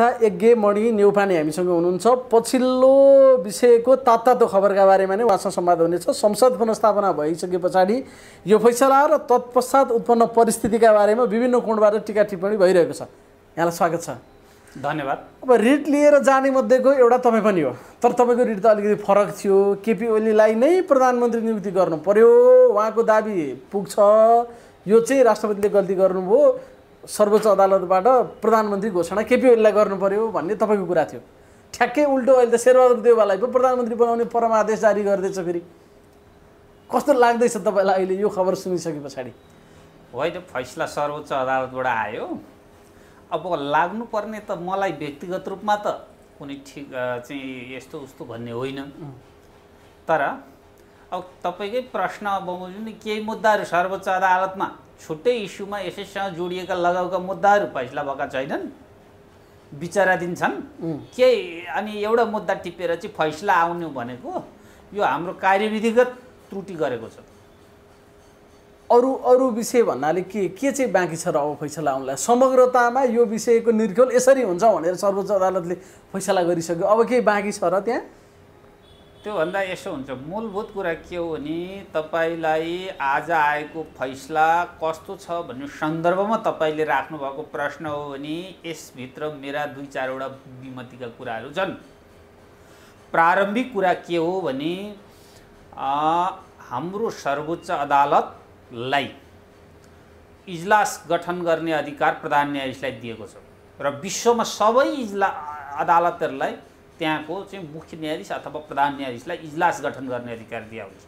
यज्ञ मणि नेउपाने हामीसँग हुनुहुन्छ। पछिल्लो विषयको तातो खबरका बारेमा नै उहाँसँग संवाद हुनेछ। संसद पुनर्स्थापना भइसके पछाडि यो फैसला र तत्पश्चात उत्पन्न परिस्थितिका बारेमा विभिन्न कोणबाट टीका टिप्पणी भइरहेको छ। यहाँलाई स्वागत छ। धन्यवाद। अब रिट लिएर जाने मध्येको एउटा तपाईँ पनि हो, तर तपाईँको रिट त अलिकति फरक थियो। केपी ओलीलाई नै प्रधानमन्त्री नियुक्ति गर्नु पर्यो, उहाँको दाबी पुग्छ, यो चाहिँ राष्ट्रपतिले गल्ती गर्नुभयो, सर्वोच्च अदालतबाट प्रधानमन्त्री घोषणा केपी ओलीलाई गर्नु पर्यो भन्ने तपाईँको कुरा थियो। ठ्याक्कै उल्टो अहिले त शेरबहादुर देउवालाई पो प्रधानमन्त्री बनाउने परमादेश जारी गर्दैछ। फेरि कस्तो लाग्दैछ तपाईँलाई अहिले यो खबर सुनिसके पछाडि? होइन, फैसला सर्वोच्च अदालतबाट आयो। अब लाग्नुपर्ने त मलाई व्यक्तिगत रूपमा त कुनै ठिक चाहिँ यस्तो उस्तो भन्ने होइन, तर अब तपाईँकै प्रश्न बमोजिम नि केही मुद्दाहरू सर्वोच्च अदालतमा छुट्टै इस्युमा यसैसँग जोडिएका लगाउका मुद्दाहरू फैसला भएका छैनन्, विचाराधीन छन् केही, अनि एउटा मुद्दा टिपेर चाहिँ फैसला आउनु भनेको यो हाम्रो कार्यविधिगत त्रुटि गरेको छ। अरू विषय भन्नाले के चाहिँ बाँकी छ र अब फैसला आउनलाई? समग्रतामा यो विषयको निर्खेल यसरी हुन्छ भनेर सर्वोच्च अदालतले फैसला गरिसक्यो, अब केही बाँकी छ र त्यहाँ? त्योभन्दा यसो हुन्छ, मूलभूत कुरा के हो भने तपाईँलाई आज आएको फैसला कस्तो छ भन्ने सन्दर्भमा तपाईँले राख्नुभएको प्रश्न हो भने यसभित्र मेरा 2-4वटा विमतिका कुराहरू छन्। प्रारम्भिक कुरा के हो भने हाम्रो सर्वोच्च अदालतलाई इजलास गठन गर्ने अधिकार प्रधान न्यायाधीशलाई दिएको छ र विश्वमा सबै अदालतहरूलाई त्यहाँको चाहिँ मुख्य न्यायाधीश अथवा प्रधान न्यायाधीशलाई इजलास गठन गर्ने अधिकार दिया हुन्छ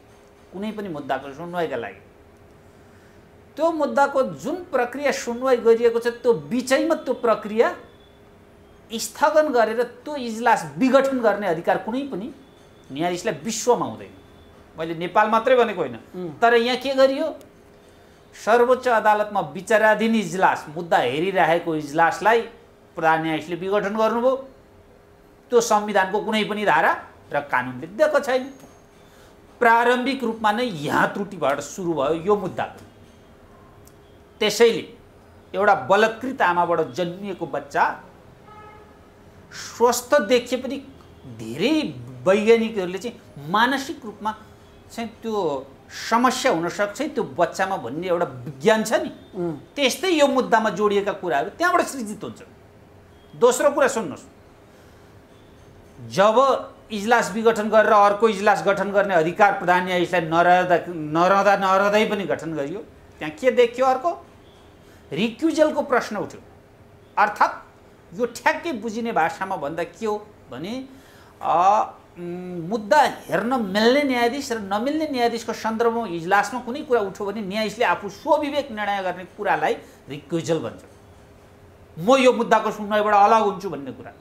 कुनै पनि मुद्दाको सुनवाईका लागि। त्यो मुद्दाको जुन प्रक्रिया सुनवाई गरिएको छ त्यो बिचैमा त्यो प्रक्रिया स्थगन गरेर त्यो इजलास विघटन गर्ने अधिकार कुनै पनि न्यायाधीशलाई विश्वमा हुँदैन। मैले नेपाल मात्रै भनेको होइन, तर यहाँ के गरियो, सर्वोच्च अदालतमा विचाराधीन इजलास, मुद्दा हेरिरहेको इजलासलाई प्रधान न्यायाधीशले विघटन गर्नुभयो। त्यो संविधानको कुनै पनि धारा र कानुनले दिएको छैन। प्रारम्भिक रूपमा नै यहाँ त्रुटिबाट सुरु भयो यो मुद्दा। त्यसैले एउटा बलात्कृत आमाबाट जन्मिएको बच्चा स्वस्थ देखे पनि धेरै वैज्ञानिकहरूले चाहिँ मानसिक रूपमा चाहिँ त्यो समस्या हुनसक्छ त्यो बच्चामा भन्ने एउटा विज्ञान छ नि, त्यस्तै यो मुद्दामा जोडिएका कुराहरू त्यहाँबाट सृजित हुन्छ। दोस्रो कुरा सुन्नुहोस्, जब इजलास विघटन गरेर अर्को इजलास गठन गर्ने अधिकार प्रधान न्यायाधीशलाई नरहँदै पनि गठन गरियो, त्यहाँ के देखियो? अर्को रिक्युजलको प्रश्न उठ्यो। अर्थात् यो ठ्याक्कै बुझिने भाषामा भन्दा के हो भने मुद्दा हेर्न मिल्ने न्यायाधीश र नमिल्ने न्यायाधीशको सन्दर्भमा इजलासमा कुनै कुरा उठ्यो भने न्यायाधीशले आफू स्वविवेक निर्णय गर्ने कुरालाई रिक्युजल भन्छ। म यो मुद्दाको सुनवाईबाट अलग हुन्छु भन्ने कुरा।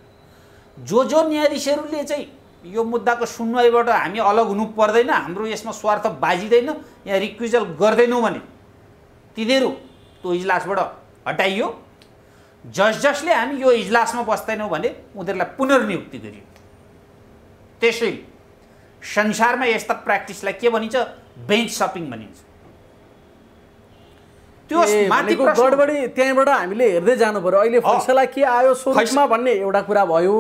जो न्यायाधीशहरूले चाहिँ यो मुद्दाको सुनवाईबाट हामी अलग हुनु पर्दैन, हाम्रो यसमा स्वार्थ बाजिँदैन, यहाँ रिक्युजल गर्दैनौँ भने तिनीहरू त्यो इजलासबाट हटाइयो। जसले हामी यो इजलासमा बस्दैनौँ भने उनीहरूलाई पुनर्नियुक्ति गरियो। त्यसैले संसारमा यस्ता प्र्याक्टिसलाई के भनिन्छ? बेन्च सपिङ भनिन्छ। त्यो माथि गडबडी त्यहाँबाट हामीले हेर्दै जानु पर्यो। अहिले फैसला के आयो स्वरूपमा भन्ने एउटा कुरा भयो,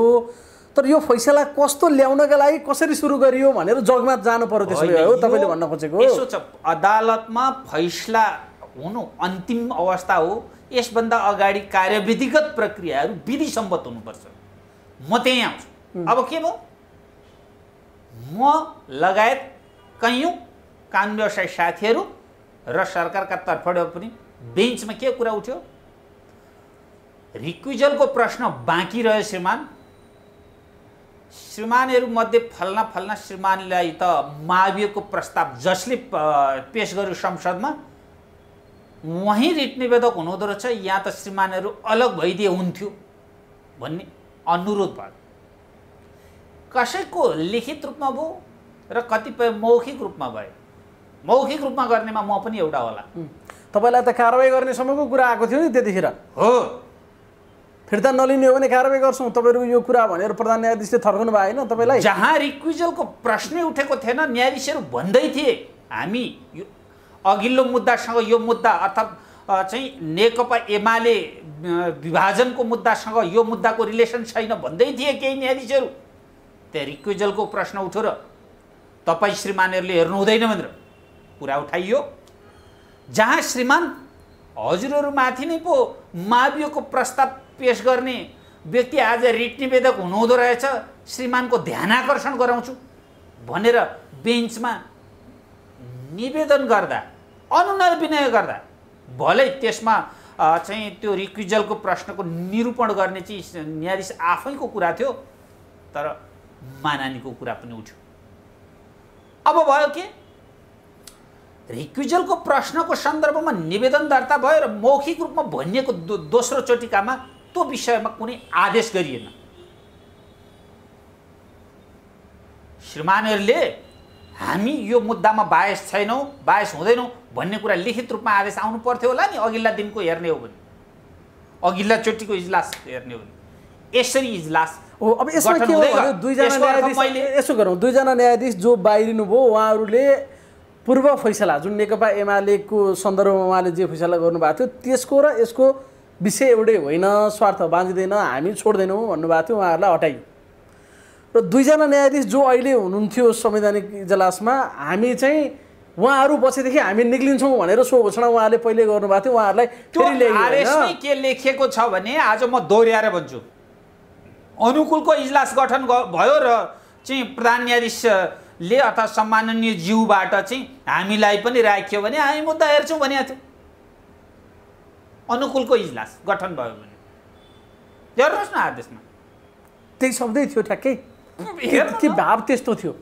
तर यो फैसला कस्तो ल्याउनका लागि कसरी सुरु गरियो भनेर जगमा जानु पर्यो। त्यसले हो तपाईँले भन्न खोजेको? यसो छ, अदालतमा फैसला हुनु अन्तिम अवस्था हो। यसभन्दा अगाडि कार्यविधिगत प्रक्रियाहरू विधिसम्मत हुनुपर्छ। म त्यही आउँछु। अब के भयो, म लगायत कैयौँ कानुन व्यवसाय साथीहरू र सरकारका तर्फबाट पनि बेन्चमा के कुरा उठ्यो? रिक्युजलको प्रश्न बाँकी रह्यो। श्रीमानहरू मध्ये फल्ना श्रीमानलाई त माविएको प्रस्ताव जसले पेश गर्यो संसदमा वहीँ रिट निवेदक हुनुहुँदो रहेछ, यहाँ त श्रीमानहरू अलग भइदिए हुन्थ्यो भन्ने अनुरोध भयो। कसैको लिखित रूपमा भयो र कतिपय मौखिक रूपमा भयो। मौखिक रूपमा गर्नेमा म पनि एउटा होला। तपाईँलाई त कारवाही गर्ने समयको कुरा आएको थियो नि त्यतिखेर? हो, फिर्ता नलिने हो भने कारवाही गर्छौँ तपाईँहरू यो कुरा भनेर प्रधान न्यायाधीशले थर्काउनु भएन तपाईँलाई? जहाँ रिक्युजलको प्रश्नै उठेको थिएन, न्यायाधीशहरू भन्दै थिए हामी यो अघिल्लो मुद्दासँग यो मुद्दा अर्थात् चाहिँ नेकपा एमाले विभाजनको मुद्दासँग यो मुद्दाको रिलेसन छैन भन्दै थिए केही न्यायाधीशहरू। त्यहाँ रिक्विजलको प्रश्न उठ्यो र तपाईँ श्रीमानहरूले हेर्नु हुँदैन भनेर कुरा उठाइयो, जहाँ श्रीमान हजुरहरूमाथि नै पो मावियोको प्रस्ताव पेश गर्ने व्यक्ति आज रिट निवेदक हुनुहुँदो रहेछ, श्रीमानको ध्यानाकर्षण गराउँछु भनेर बेन्चमा निवेदन गर्दा, अनुनय विनय गर्दा, भलै त्यसमा चाहिँ त्यो रिक्विजलको प्रश्नको निरूपण गर्ने चाहिँ न्यायाधीश आफैको कुरा थियो, तर मानानीको कुरा पनि उठ्यो। अब भयो के, रिक्विजलको प्रश्नको सन्दर्भमा निवेदन दर्ता भयो र मौखिक रूपमा भनिएको दोस्रो चोटिकामा त्यो विषयमा कुनै आदेश गरिएन। श्रीमानहरूले हामी यो मुद्दामा बायस छैनौँ, बायस हुँदैनौँ भन्ने कुरा लिखित रूपमा आदेश आउनु पर्थ्यो होला नि, अघिल्ला दिनको हेर्ने हो भने, अघिल्ला चोटिको इजलास हेर्ने हो भने। यसरी इजलास अब यसमा के हो भने दुईजना न्यायाधीश, यसो गरौँ, दुईजना न्यायाधीश जो बाहिरिनु भयो उहाँहरूले पूर्व फैसला जुन नेकपा एमालेको सन्दर्भमा उहाँले जे फैसला गर्नुभएको थियो त्यसको र यसको विषय एउटै होइन, स्वार्थ बाँधिँदैन, हामी छोड्दैनौँ भन्नुभएको थियो, उहाँहरूलाई हटाइयो। र दुईजना न्यायाधीश जो अहिले हुनुहुन्थ्यो संवैधानिक इजलासमा, हामी चाहिँ उहाँहरू बसेदेखि हामी निक्लिन्छौँ भनेर सो घोषणा उहाँले पहिले गर्नुभएको थियो, उहाँहरूलाई फेरि ल्याइयो। आदेशमै के लेखिएको छ भने, आज म दोहोऱ्याएर भन्छु, अनुकूलको इजलास गठन भयो र चाहिँ प्रधान न्यायाधीशले अथवा सम्माननीय ज्यूबाट चाहिँ हामीलाई पनि राख्यो भने हामी मुद्दा हेर्छौँ भनेको थियो। अनुकूलको इजलास गठन भयो भने हेर्नुहोस् न आदेशमा त्यही शब्दै थियो ठ्याक्कै, के भाव त्यस्तो थियो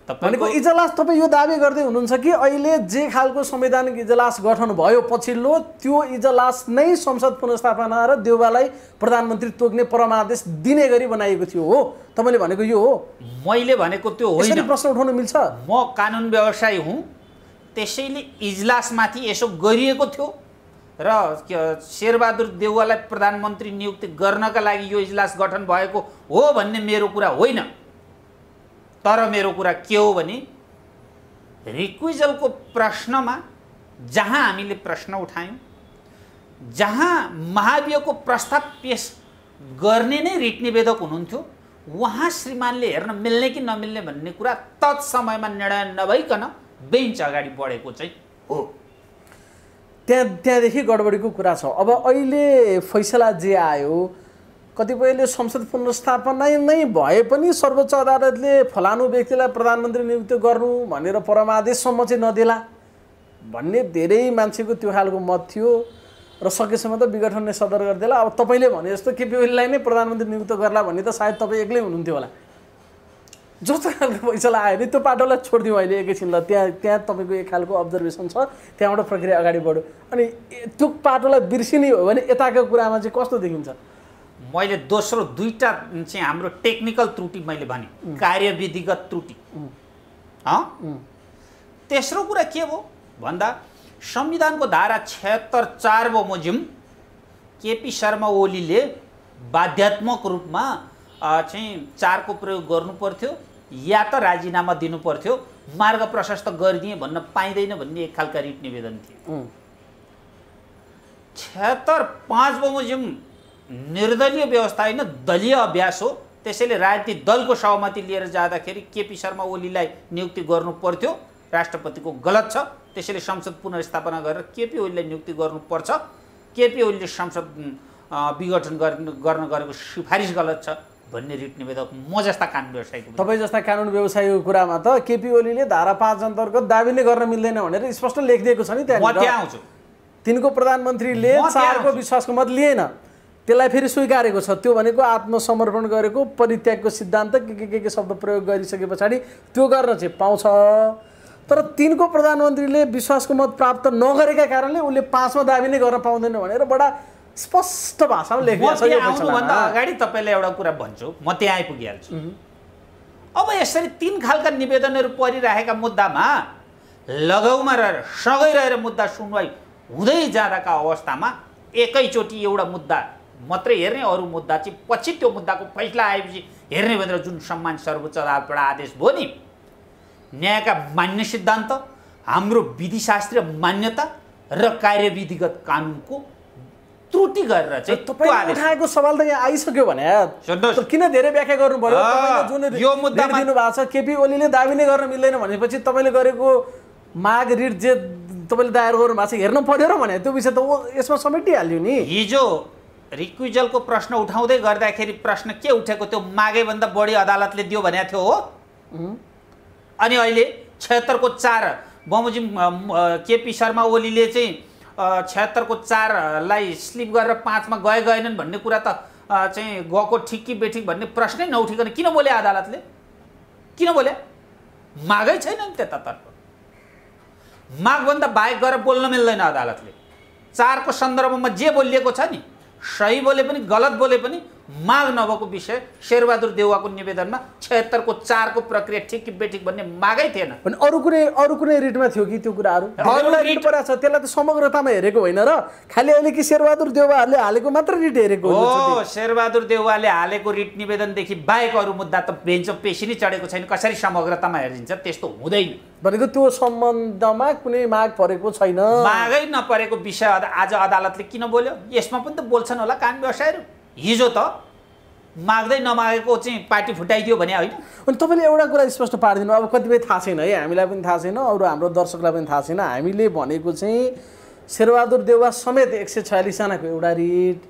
भनेको। इजलास तपाईँ यो दाबी गर्दै हुनुहुन्छ कि अहिले जे खालको संवैधानिक इजलास गठन भयो पछिल्लो, त्यो इजलास नै संसद पुनर्स्थापना र देउबालाई प्रधानमन्त्री तोक्ने परमादेश दिने गरी बनाइएको थियो, हो? तपाईँले भनेको यो हो? मैले भनेको त्यो होइन। प्रश्न उठाउन मिल्छ? म कानुन व्यवसायी हुँ, त्यसैले इजलासमाथि यसो गरिएको थियो र शेरबहादुर देउवालाई प्रधानमन्त्री नियुक्ति गर्नका लागि यो इजलास गठन भएको हो भन्ने मेरो कुरा होइन। तर मेरो कुरा के हो भने, रिक्विजलको प्रश्नमा जहाँ हामीले प्रश्न उठायौँ, जहाँ महाभियोगको प्रस्ताव पेश गर्ने नै रिट निवेदक हुनुहुन्थ्यो, उहाँ श्रीमानले हेर्न मिल्ने कि नमिल्ने भन्ने कुरा तत्समयमा निर्णय नभइकन बेन्च अगाडि बढेको चाहिँ हो। त्यहाँदेखि गडबडीको कुरा छ। अब अहिले फैसला जे आयो, कतिपयले संसद पुनर्स्थापना नै भए पनि सर्वोच्च अदालतले फलानु व्यक्तिलाई प्रधानमन्त्री नियुक्त गर्नु भनेर परमादेशसम्म चाहिँ नदेला भन्ने धेरै मान्छेको त्यो खालको मत थियो र सकेसम्म त विघटन नै सदर गरिदेला। अब तपाईँले भने जस्तो केपी ओलीलाई नै प्रधानमन्त्री नियुक्त गर्ला भन्ने त सायद तपाईँ एक्लै हुनुहुन्थ्यो होला। जस्तो खालको फैसला आयो नि त्यो पाटोलाई छोडिदिउँ अहिले एकैछिन, ल त्यहाँ तपाईँको एक खालको अब्जर्भेसन छ, त्यहाँबाट प्रक्रिया अगाडि बढ्यो। अनि त्यो पाटोलाई बिर्सिने हो भने यताको कुरामा चाहिँ कस्तो देखिन्छ? मैले दोस्रो दुईटा चाहिँ हाम्रो टेक्निकल त्रुटि मैले भने, कार्यविधिगत त्रुटि। तेस्रो कुरा के हो भन्दा, संविधानको धारा 76(4) बमोजिम केपी शर्मा ओलीले बाध्यात्मक रूपमा चाहिँ 4 को प्रयोग गर्नु पर्थ्यो या त राजीनामा दिनु पर्थ्यो, मार्ग प्रशस्त गरिदिए भन्न पाइँदैन भन्ने एक खालका रिट निवेदन थियो। 76(5) बमोजिम निर्दलीय व्यवस्था होइन, दलीय अभ्यास हो। त्यसैले राजनीतिक दलको सहमति लिएर जाँदाखेरि केपी शर्मा ओलीलाई नियुक्ति गर्नु पर्थ्यो, राष्ट्रपतिको गलत छ। त्यसैले संसद पुनर्स्थापना गरेर केपी ओलीलाई नियुक्ति गर्नुपर्छ। केपी ओलीले संसद विघटन गर्न गरेको सिफारिस गलत छ भन्ने रिट निवेदक म जस्ता कानुन व्यवसायीको, तपाईँ जस्ता कानुन व्यवसायीको कुरामा त केपी ओलीले धारा 5 अन्तर्गत दाबी नै गर्न मिल्दैन भनेर स्पष्ट लेखिदिएको छ नि त्यहाँ। म त्यहाँ आउँछु। तिनको प्रधानमन्त्रीले 4 को विश्वासको मत लिएन, त्यसलाई फेरि स्वीकारेको छ। त्यो भनेको आत्मसमर्पण गरेको परित्यागको सिद्धान्त के शब्द प्रयोग गरिसके पछाडि त्यो गर्न चाहिँ पाउँछ। तर 3 को प्रधानमन्त्रीले विश्वासको मत प्राप्त नगरेका कारणले उसले 5 मा दाबी नै गर्न पाउँदैन भनेर बडा स्पष्ट भाषामा लेखिएको छ। यो आउनुभन्दा अगाडि तपाईँलाई एउटा कुरा भन्छु, म त्यहाँ आइपुगिहाल्छु। अब यसरी 3 खालका निवेदनहरू परिरहेका मुद्दामा लगाउमा रहेर सँगै रहेर मुद्दा सुनवाई हुँदै जाँदाका अवस्थामा एकैचोटि एउटा मुद्दा मात्रै हेर्ने, अरू मुद्दा चाहिँ पछि त्यो मुद्दाको फैसला आएपछि हेर्ने भनेर जुन सम्मान सर्वोच्च अदालतबाट आदेश भयो नि, न्यायका मान्य सिद्धान्त, हाम्रो विधिशास्त्रीय मान्यता र कार्यविधिगत कानुनको त्रुटि गरेर चाहिँ तपाईले उठाएको सवाल त यहाँ आइसक्यो भने सुन्नुहोस्, किन धेरै व्याख्या गर्नु पर्यो? तपाईले जुन यो मुद्दामा दिनु भएको छ केपी ओलीले दाबी नै गर्न मिल्दैन भनेपछि तपाईले गरेको माग रिट जे तपाईले दायर गर्नु भएको छ हेर्नु पर्यो र भने त्यो विषय त यसमा समेटिहाल्यो नि। हिजो रिक्विजलको प्रश्न उठाउँदै गर्दाखेरि प्रश्न के उठेको त्यो मागेभन्दा बढी अदालतले दियो भनेको थियो हो। अनि अहिले 76 को 4 बमोजिम केपी शर्मा ओलीले चाहिँ 76 को 4 लाई स्लिप गरेर 5 मा गएनन् भन्ने कुरा त चाहिँ गएको ठिक कि बेठिक भन्ने प्रश्नै नउठिकन किन बोले अदालतले? किन बोले? मागै छैन नि त्यतातर्फ। मागभन्दा बाहेक गरेर बोल्न मिल्दैन अदालतले। 4 को सन्दर्भमा जे बोलिएको छ नि, सही बोले पनि गलत बोले पनि माग नभएको विषय शेरबहादुर देउवाको निवेदनमा 76 को 4 को प्रक्रिया ठिक कि बेठिक भन्ने मागै थिएन। अनि अरु कुनै रिटमा थियो कि त्यो कुराहरु? अरुलाई रिट परा छ, त्यसलाई त समग्रतामा हेरेको होइन र खाली अहिले कि शेरबहादुर देउवाले हालेको मात्र रिट हेरेको हो। शेरबहादुर देउवाले हालेको रिट निवेदनदेखि बाहेक अरु मुद्दा त बेन्च पेशी नै चढेको छैन। कसरी समग्रतामा हेरिन्छ? त्यस्तो हुँदैन भनेको त्यो सम्बन्धमा कुनै माग परेको छैन। मागै नपरेको विषय आज अदालतले किन बोल्यो? यसमा पनि त बोल्छन् होला कानुन व्यवसायहरू। हिजो त माग्दै नमागेको चाहिँ पार्टी फुटाइदियो भने होइन। अनि तपाईले एउटा कुरा स्पष्ट पारिदिनु। अब कतिपय थाहा छैन है, हामीलाई पनि थाहा छैन, अरू हाम्रो दर्शकलाई पनि थाहा छैन। हामीले भनेको चाहिँ शेरबहादुर देउवा समेत 146 जनाको एउटा रिट,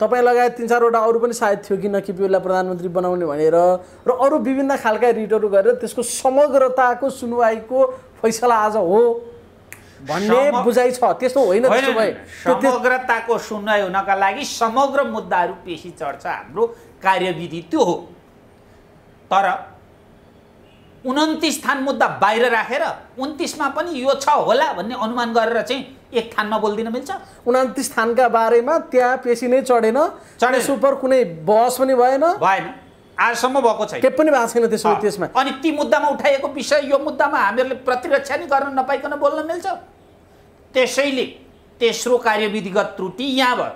तपाईँ लगायत 3-4 वटा अरू पनि सायद थियो कि केपी ओलीलाई प्रधानमन्त्री बनाउने भनेर र अरू विभिन्न खालका रिटहरू गरेर त्यसको समग्रताको सुनवाईको फैसला आज हो भन्ने बुझाइ छ। त्यस्तो होइन। त्यसो भए समग्रताको सुनवाई हुनका लागि समग्र मुद्दाहरू पेशी चढ्छ। हाम्रो कार्यविधि त्यो हो। तर 29 थान मुद्दा बाहिर राखेर 29 मा पनि यो छ होला भन्ने अनुमान गरेर चाहिँ एक थानमा बोल्दिन मिल्छ? 29 थानका बारेमा त्यहाँ पेशी नै चढेन, त्यस उपर कुनै बहस पनि भएन। आजसम्म भएको छैन, के पनि भएको छैन त्यसमा। अनि ती मुद्दामा उठाइएको विषय यो मुद्दामा हामीहरूले प्रतिरक्षा नै गर्न नपाइकन बोल्न मिल्छ? त्यसैले तेस्रो कार्यविधिगत त्रुटि यहाँ भयो।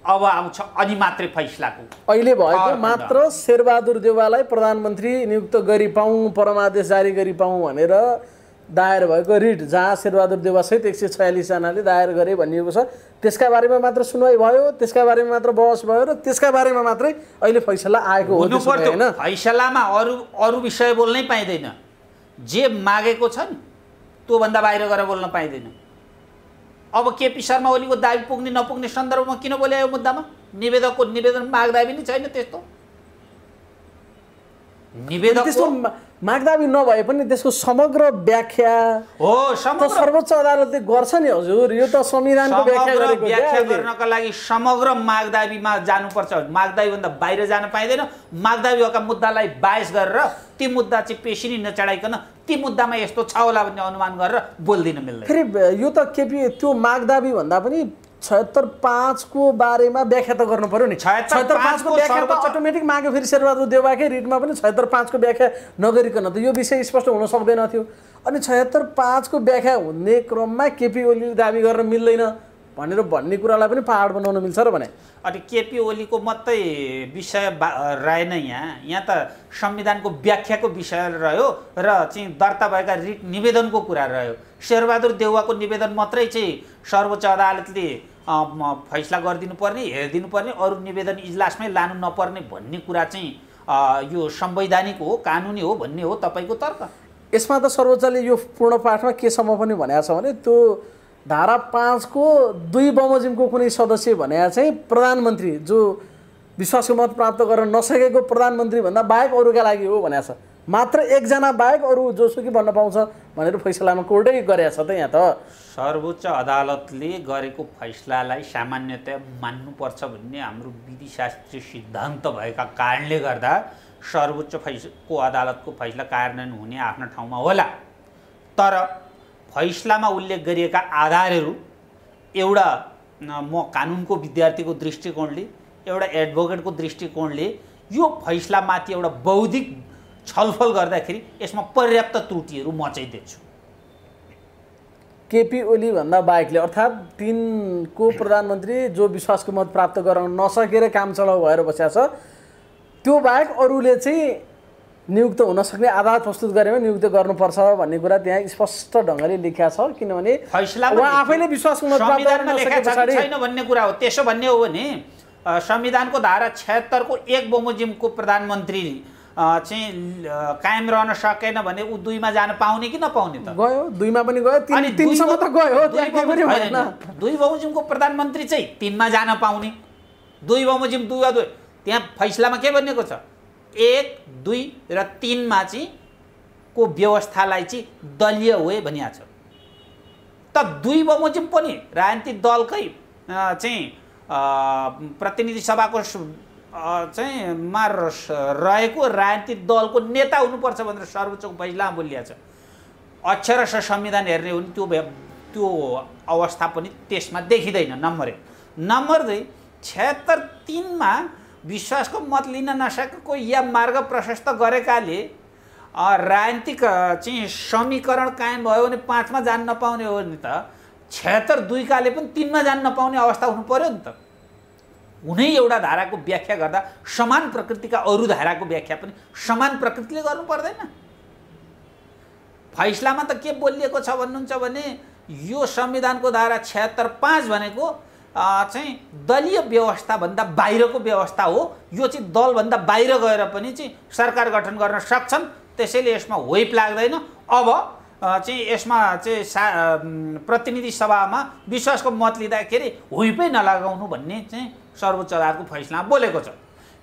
अब आउँछ अनि मात्रै फैसलाको। अहिले भएको मात्र शेरबहादुर देउवालाई प्रधानमन्त्री नियुक्त गरी पाऊँ, परमादेश जारी गरी पाऊँ भनेर दायर भएको रिट, जहाँ शेरबहादुर देउवा सहित 146 जनाले दायर गरे भनिएको छ, त्यसका बारेमा मात्र सुनवाई भयो, त्यसका बारेमा मात्र बहस भयो र त्यसका बारेमा मात्रै अहिले फैसला आएको हो। हैन, फैसलामा अरू विषय बोल्नै पाइँदैन। जे मागेको छ नि त्यो भन्दा बाहिर गएर बोल्न पाइँदैन। अब केपी शर्मा ओलीको दाबी पुग्ने नपुग्ने सन्दर्भमा किन बोले यो मुद्दामा? निवेदकको निवेदन मागदाबी नै छैन। त्यस्तो निवेदकको मागदाबी नभए पनि त्यसको समग्र व्याख्या हो। सर्वोच्च अदालतले गर्छ नि हजुर। यो त संविधानको व्याख्या गरेको। व्याख्या गर्नका लागि समग्र मागदाबीमा जानुपर्छ। मागदाबीभन्दा बाहिर जान पाइँदैन। मागदाबी भएका मुद्दालाई बायस गरेर ती मुद्दा चाहिँ पेशी नै नचढाइकन ती मुद्दामा यस्तो छ होला भन्ने अनुमान गरेर बोल्दिन मिल्दैन। फेरि यो त केपी त्यो मागदाबी भन्दा पनि 76.5 को बारेमा व्याख्या त गर्नु पर्यो नि। 76.5 को व्याख्या त अटोमेटिक माग्यो। फेरि शेरबहादुर देउवाकै रिटमा पनि 76.5 को व्याख्या नगरिकन त यो विषय स्पष्ट हुन सक्दैन थियो। अनि 76.5 को व्याख्या हुने क्रममा केपी ओलीले दाबी गर्न मिल्दैन भनेर भन्ने कुरालाई पनि पहाड बनाउन मिल्छ र भने? अनि केपी ओलीको मात्रै विषय रहेन। यहाँ त संविधानको व्याख्याको विषय रह्यो र चाहिँ दर्ता भएका रिट निवेदनको कुरा रह्यो। शेरबहादुर देउवाको निवेदन मात्रै चाहिँ सर्वोच्च अदालतले फैसला गरिदिनु पर्ने, हेरिदिनु पर्ने, अरू निवेदन इजलासमै लानु नपर्ने भन्ने कुरा चाहिँ यो संवैधानिक हो, कानुनी हो भन्ने हो तपाईँको तर्क? यसमा त सर्वोच्चले यो पूर्ण पाठमा केसम्म पनि भनेको छ भने त्यो धारा 5 को 2 बमोजिमको कुनै सदस्य भनेको चाहिँ प्रधानमन्त्री जो विश्वासको मत प्राप्त गर्न नसकेको प्रधानमन्त्री भन्दा बाहेक अरूका लागि हो भनेको छ। मात्र एकजना बाहेक अरू जोसुकै बन्न पाउँछ भनेर फैसलामा कोर्टै गरेको छ त। यहाँ त सर्वोच्च अदालतले गरेको फैसलालाई सामान्यतया मान्नुपर्छ भन्ने हाम्रो विधिशास्त्रीय सिद्धान्त भएका कारणले गर्दा सर्वोच्च अदालतको फैसला कार्यान्वयन हुने आफ्नो ठाउँमा होला। तर फैसलामा उल्लेख गरिएका आधारहरू एउटा म कानुनको विद्यार्थीको दृष्टिकोणले, एउटा एडभोकेटको दृष्टिकोणले यो फैसलामाथि एउटा बौद्धिक छलफल गर्दाखेरि यसमा पर्याप्त त्रुटिहरू म चाहिँ देख्छु। केपी ओली भन्दा बाहेकले अर्थात् 3 को प्रधानमन्त्री जो विश्वासको मत प्राप्त गर्न नसकेर काम चलाउ भएर बसेको छ, त्यो बाहेक अरूले चाहिँ नियुक्त हुन सक्ने आधार प्रस्तुत गरेमा नियुक्त गर्नुपर्छ भन्ने कुरा त्यहाँ स्पष्ट ढङ्गले लेखिया छ। किनभने उहाँ आफैले विश्वास गर्न संविधानमा लेखेको छैन भन्ने कुरा हो। त्यसो भन्ने हो भने संविधानको धारा 76 को 1 बमोजिमको प्रधानमन्त्री चाहिँ कायम रहन सकेन भने ऊ 2 मा जान पाउने कि नपाउने त? गयो, 2 मा पनि गयो, 3 सम्म त गयो। 2 बमोजिमको प्रधानमन्त्री चाहिँ 3 मा जान पाउने, 2 बमोजिम 2 वा 2 त्यहाँ फैसलामा के भनिएको छ? 1, 2 र 3 मा चाहिँ को व्यवस्थालाई चाहिँ दलीय हो भनिया छ। त 2 बमोजिम पनि राजनीतिक दलकै चाहिँ प्रतिनिधि सभाको चाहिँ मा रहेको राजनीतिक दलको नेता हुनुपर्छ भनेर सर्वोच्चको फैसलामा बोलिया छ। अक्षरशः संविधान हेर्ने हो भने त्यो अवस्था पनि त्यसमा देखिँदैन। नम्बर 1। नम्बर 2, 76(3) मा विश्वासको मत लिन नसकेको या मार्ग प्रशस्त गरेकाले राजनीतिक चाहिँ समीकरण कायम भयो भने 5 मा जान नपाउने हो नि त 76(2) काले पनि 3 मा जान नपाउने अवस्था हुनु पर्यो नि त। कुनै एउटा धाराको व्याख्या गर्दा समान प्रकृतिका अरू धाराको व्याख्या पनि समान प्रकृतिले गर्नु पर्दैन। फैसलामा त के बोलिएको छ भन्नुहुन्छ भने यो संविधानको धारा 76(5) भनेको चाहिँ दलीय व्यवस्था भन्दा बाहिरको व्यवस्था हो। यो चाहिँ दलभन्दा बाहिर गएर पनि चाहिँ सरकार गठन गर्न सक्छन्। त्यसैले यसमा व्हिप लाग्दैन। अब चाहिँ यसमा चाहिँ प्रतिनिधि सभामा विश्वासको मत लिँदाखेरि व्हिपै नलगाउनु भन्ने चाहिँ सर्वोच्च अदालतको फैसलामा बोलेको छ।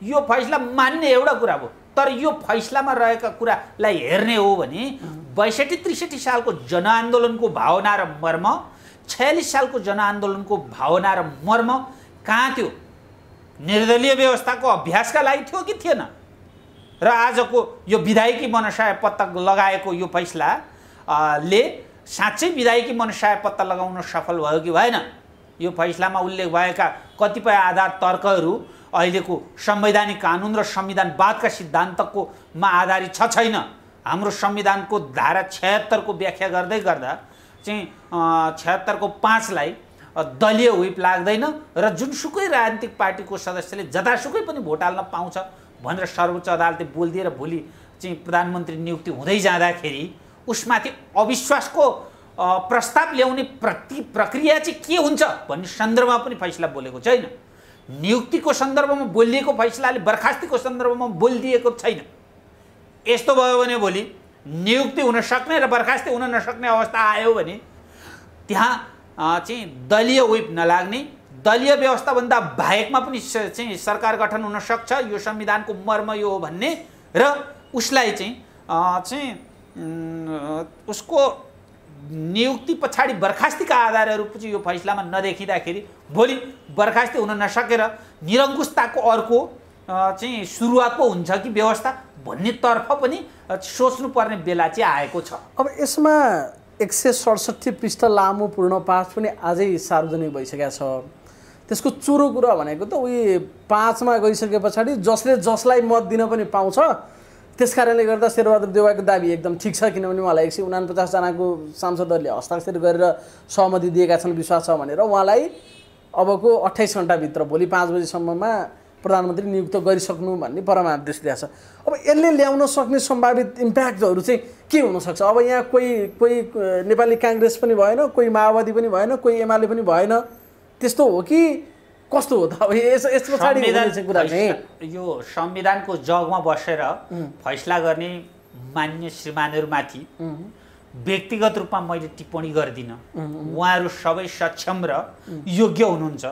यो फैसला मान्ने एउटा कुरा हो। तर यो फैसलामा रहेका कुरालाई हेर्ने हो भने 62-63 सालको जनआन्दोलनको भावना र मर्म, 46 सालको जनआन्दोलनको भावना र मर्म कहाँ थियो? निर्दलीय व्यवस्थाको अभ्यासका लागि थियो कि थिएन? र आजको यो विधायकी मनसाय पत्ता लगाएको यो फैसला ले साँच्चै विधायकी मनसाय पत्ता लगाउन सफल भयो कि भएन? यो फैसलामा उल्लेख भएका कतिपय आधार तर्कहरू अहिलेको संवैधानिक कानुन र संविधानवादका सिद्धान्तको मा आधारित छ छैन? हाम्रो संविधानको धारा 76 को व्याख्या गर्दै गर्दा चाहिँ 76 को 5 लाई दलीय व्हिप लाग्दैन र जुनसुकै राजनीतिक पार्टीको सदस्यले जतासुकै पनि भोट हाल्न पाउँछ भनेर सर्वोच्च अदालतले बोलिदिए र भोलि चाहिँ प्रधानमन्त्री नियुक्ति हुँदै जाँदाखेरि उसमाथि अविश्वासको प्रस्ताव ल्याउने प्रक्रिया चाहिँ के हुन्छ भन्ने सन्दर्भमा पनि फैसला बोलेको छैन। नियुक्तिको सन्दर्भमा बोलिएको फैसलाले बर्खास्तीको सन्दर्भमा बोलिदिएको छैन। यस्तो भयो भने भोलि नियुक्ति हुन सक्ने र बर्खास्ती हुन नसक्ने अवस्था आयो भने त्यहाँ चाहिँ दलीय व्हिप नलाग्ने, दलीय व्यवस्थाभन्दा बाहेकमा पनि चाहिँ सरकार गठन हुन सक्छ, यो संविधानको मर्म यो हो भन्ने र उसलाई चाहिँ उसको नियुक्ति पछाडि बर्खास्तीका आधारहरू चाहिँ यो फैसलामा नदेखिँदाखेरि भोलि बर्खास्ती हुन नसकेर निरङ्कुशताको अर्को चाहिँ सुरुवात पो हुन्छ कि व्यवस्था भन्ने तर्फ पनि सोच्नुपर्ने बेला चाहिँ आएको छ। अब यसमा 167 पृष्ठ लामो पूर्ण पाठ पनि आजै सार्वजनिक भइसकेको छ। त्यसको चुरो कुरा भनेको त उही 5 मा गइसके पछाडि जसले जसलाई मत दिन पनि पाउँछ। त्यसकारणले गर्दा शेरबहादुर देउवाको दाबी एकदम ठिक छ। किनभने उहाँलाई 149 जनाको सांसदहरूले हस्ताक्षर गरेर सहमति दिएका छन्, विश्वास छ भनेर उहाँलाई अबको 28 घण्टाभित्र भोलि 5 बजेसम्ममा प्रधानमन्त्री नियुक्त गरिसक्नु भन्ने परमादेश दिएको छ। अब यसले ल्याउन सक्ने सम्भावित इम्प्याक्टहरू चाहिँ के हुनसक्छ? अब यहाँ कोही नेपाली काङ्ग्रेस पनि भएन, कोही माओवादी पनि भएन, कोही एमाले पनि भएन, त्यस्तो हो कि कस्तो हो त? अब यस्तो पछाडि हुने कुरा चाहिँ यो संविधानको जगमा बसेर फैसला गर्ने मान्य श्रीमानहरूमाथि व्यक्तिगत रूपमा मैले टिप्पणी गर्दिनँ। उहाँहरू सबै सक्षम र योग्य हुनुहुन्छ।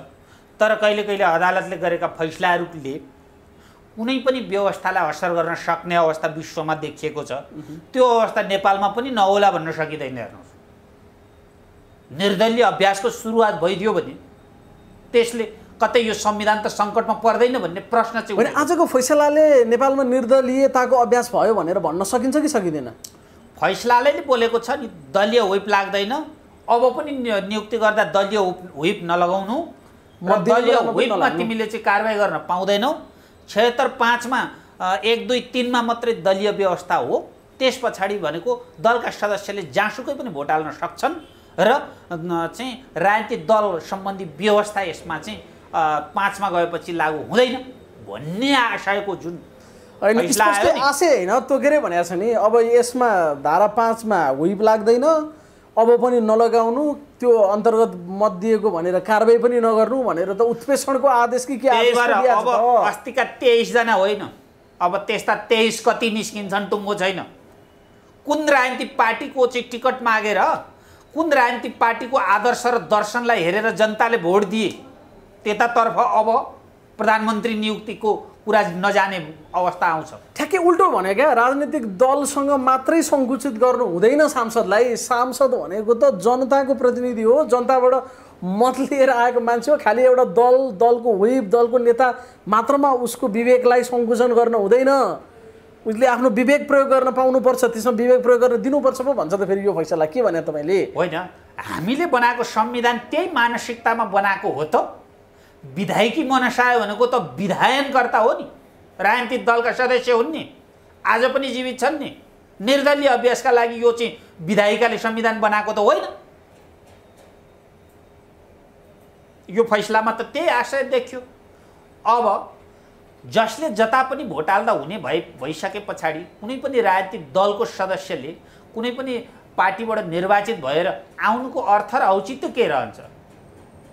तर कहिले कहिले अदालतले गरेका फैसलाहरूले कुनै पनि व्यवस्थालाई असर गर्न सक्ने अवस्था विश्वमा देखिएको छ। त्यो अवस्था नेपालमा पनि नहोला भन्न सकिँदैन। हेर्नुहोस्, निर्दलीय अभ्यासको सुरुवात भइदियो भने त्यसले कतै यो संविधान त सङ्कटमा पर्दैन भन्ने प्रश्न चाहिँ होइन। आजको फैसलाले नेपालमा निर्दलीयताको अभ्यास भयो भनेर भन्न सकिन्छ कि सकिँदैन? फैसलाले नै बोलेको छ नि, दलीय व्हिप लाग्दैन। अब पनि नियुक्ति गर्दा दलीय व्हिप नलगाउनु, दलीय व्हिपमा तिमीले चाहिँ कारबाही गर्न पाउँदैनौ। 76(5) मा 1, 2, 3 मा मात्रै दलीय व्यवस्था हो। त्यस पछाडि भनेको दलका सदस्यले जहाँसुकै पनि भोट हाल्न सक्छन् र चाहिँ राजनीतिक दल सम्बन्धी व्यवस्था यसमा चाहिँ 5 मा गएपछि लागू हुँदैन भन्ने आशयको जुन होइन फैसला आयो स्पष्ट नि। आशय होइन तोकेरै भनेको छ नि। अब यसमा धारा 5 मा व्हिप लाग्दैन, अब पनि नलगाउनु, त्यो अन्तर्गत मत दिएको भनेर कारबाही पनि नगर्नु भनेर त उत्प्रेषणको आदेश कि के त्यही आदेश भएर दिएको अब छ? अस्तिका 23 जना होइन, अब त्यस्ता 23 कति निस्किन्छन् टुङ्गो छैन। कुन राजनीतिक पार्टीको चाहिँ टिकट मागेर, कुन राजनीतिक पार्टीको आदर्श र दर्शनलाई हेरेर जनताले भोट दिए, त्यतातर्फ अब प्रधानमन्त्री नियुक्तिको कुरा नजाने अवस्था आउँछ। ठ्याक्कै उल्टो भने क्या, राजनीतिक दलसँग मात्रै सङ्कुचित गर्नु हुँदैन सांसदलाई। सांसद भनेको त जनताको प्रतिनिधि हो, जनताबाट मत लिएर आएको मान्छे हो। खालि एउटा दलको व्हिप, दलको नेता मात्रमा उसको विवेकलाई सङ्कुचन गर्न हुँदैन। उसले आफ्नो विवेक प्रयोग गर्न पाउनुपर्छ, त्यसमा विवेक प्रयोग गर्न दिनुपर्छ पो भन्छ त फेरि यो फैसला। के भने तपाईँले? होइन, हामीले बनाएको संविधान त्यही मानसिकतामा बनाएको हो त। विधायकी मनसाय भनेको त विधायनकर्ता हो नि, राजनीतिक दलका सदस्य हुन् नि, आज पनि जीवित छन् नि। निर्दलीय अभ्यासका लागि यो चाहिँ विधायिकाले संविधान बनाएको त होइन। यो फैसलामा त त्यही आशय देखियो। अब जसले जता पनि भोट हाल्दा हुने भइसके पछाडि कुनै पनि राजनीतिक दलको सदस्यले कुनै पनि पार्टीबाट निर्वाचित भएर आउनुको अर्थ र औचित्य के रहन्छ?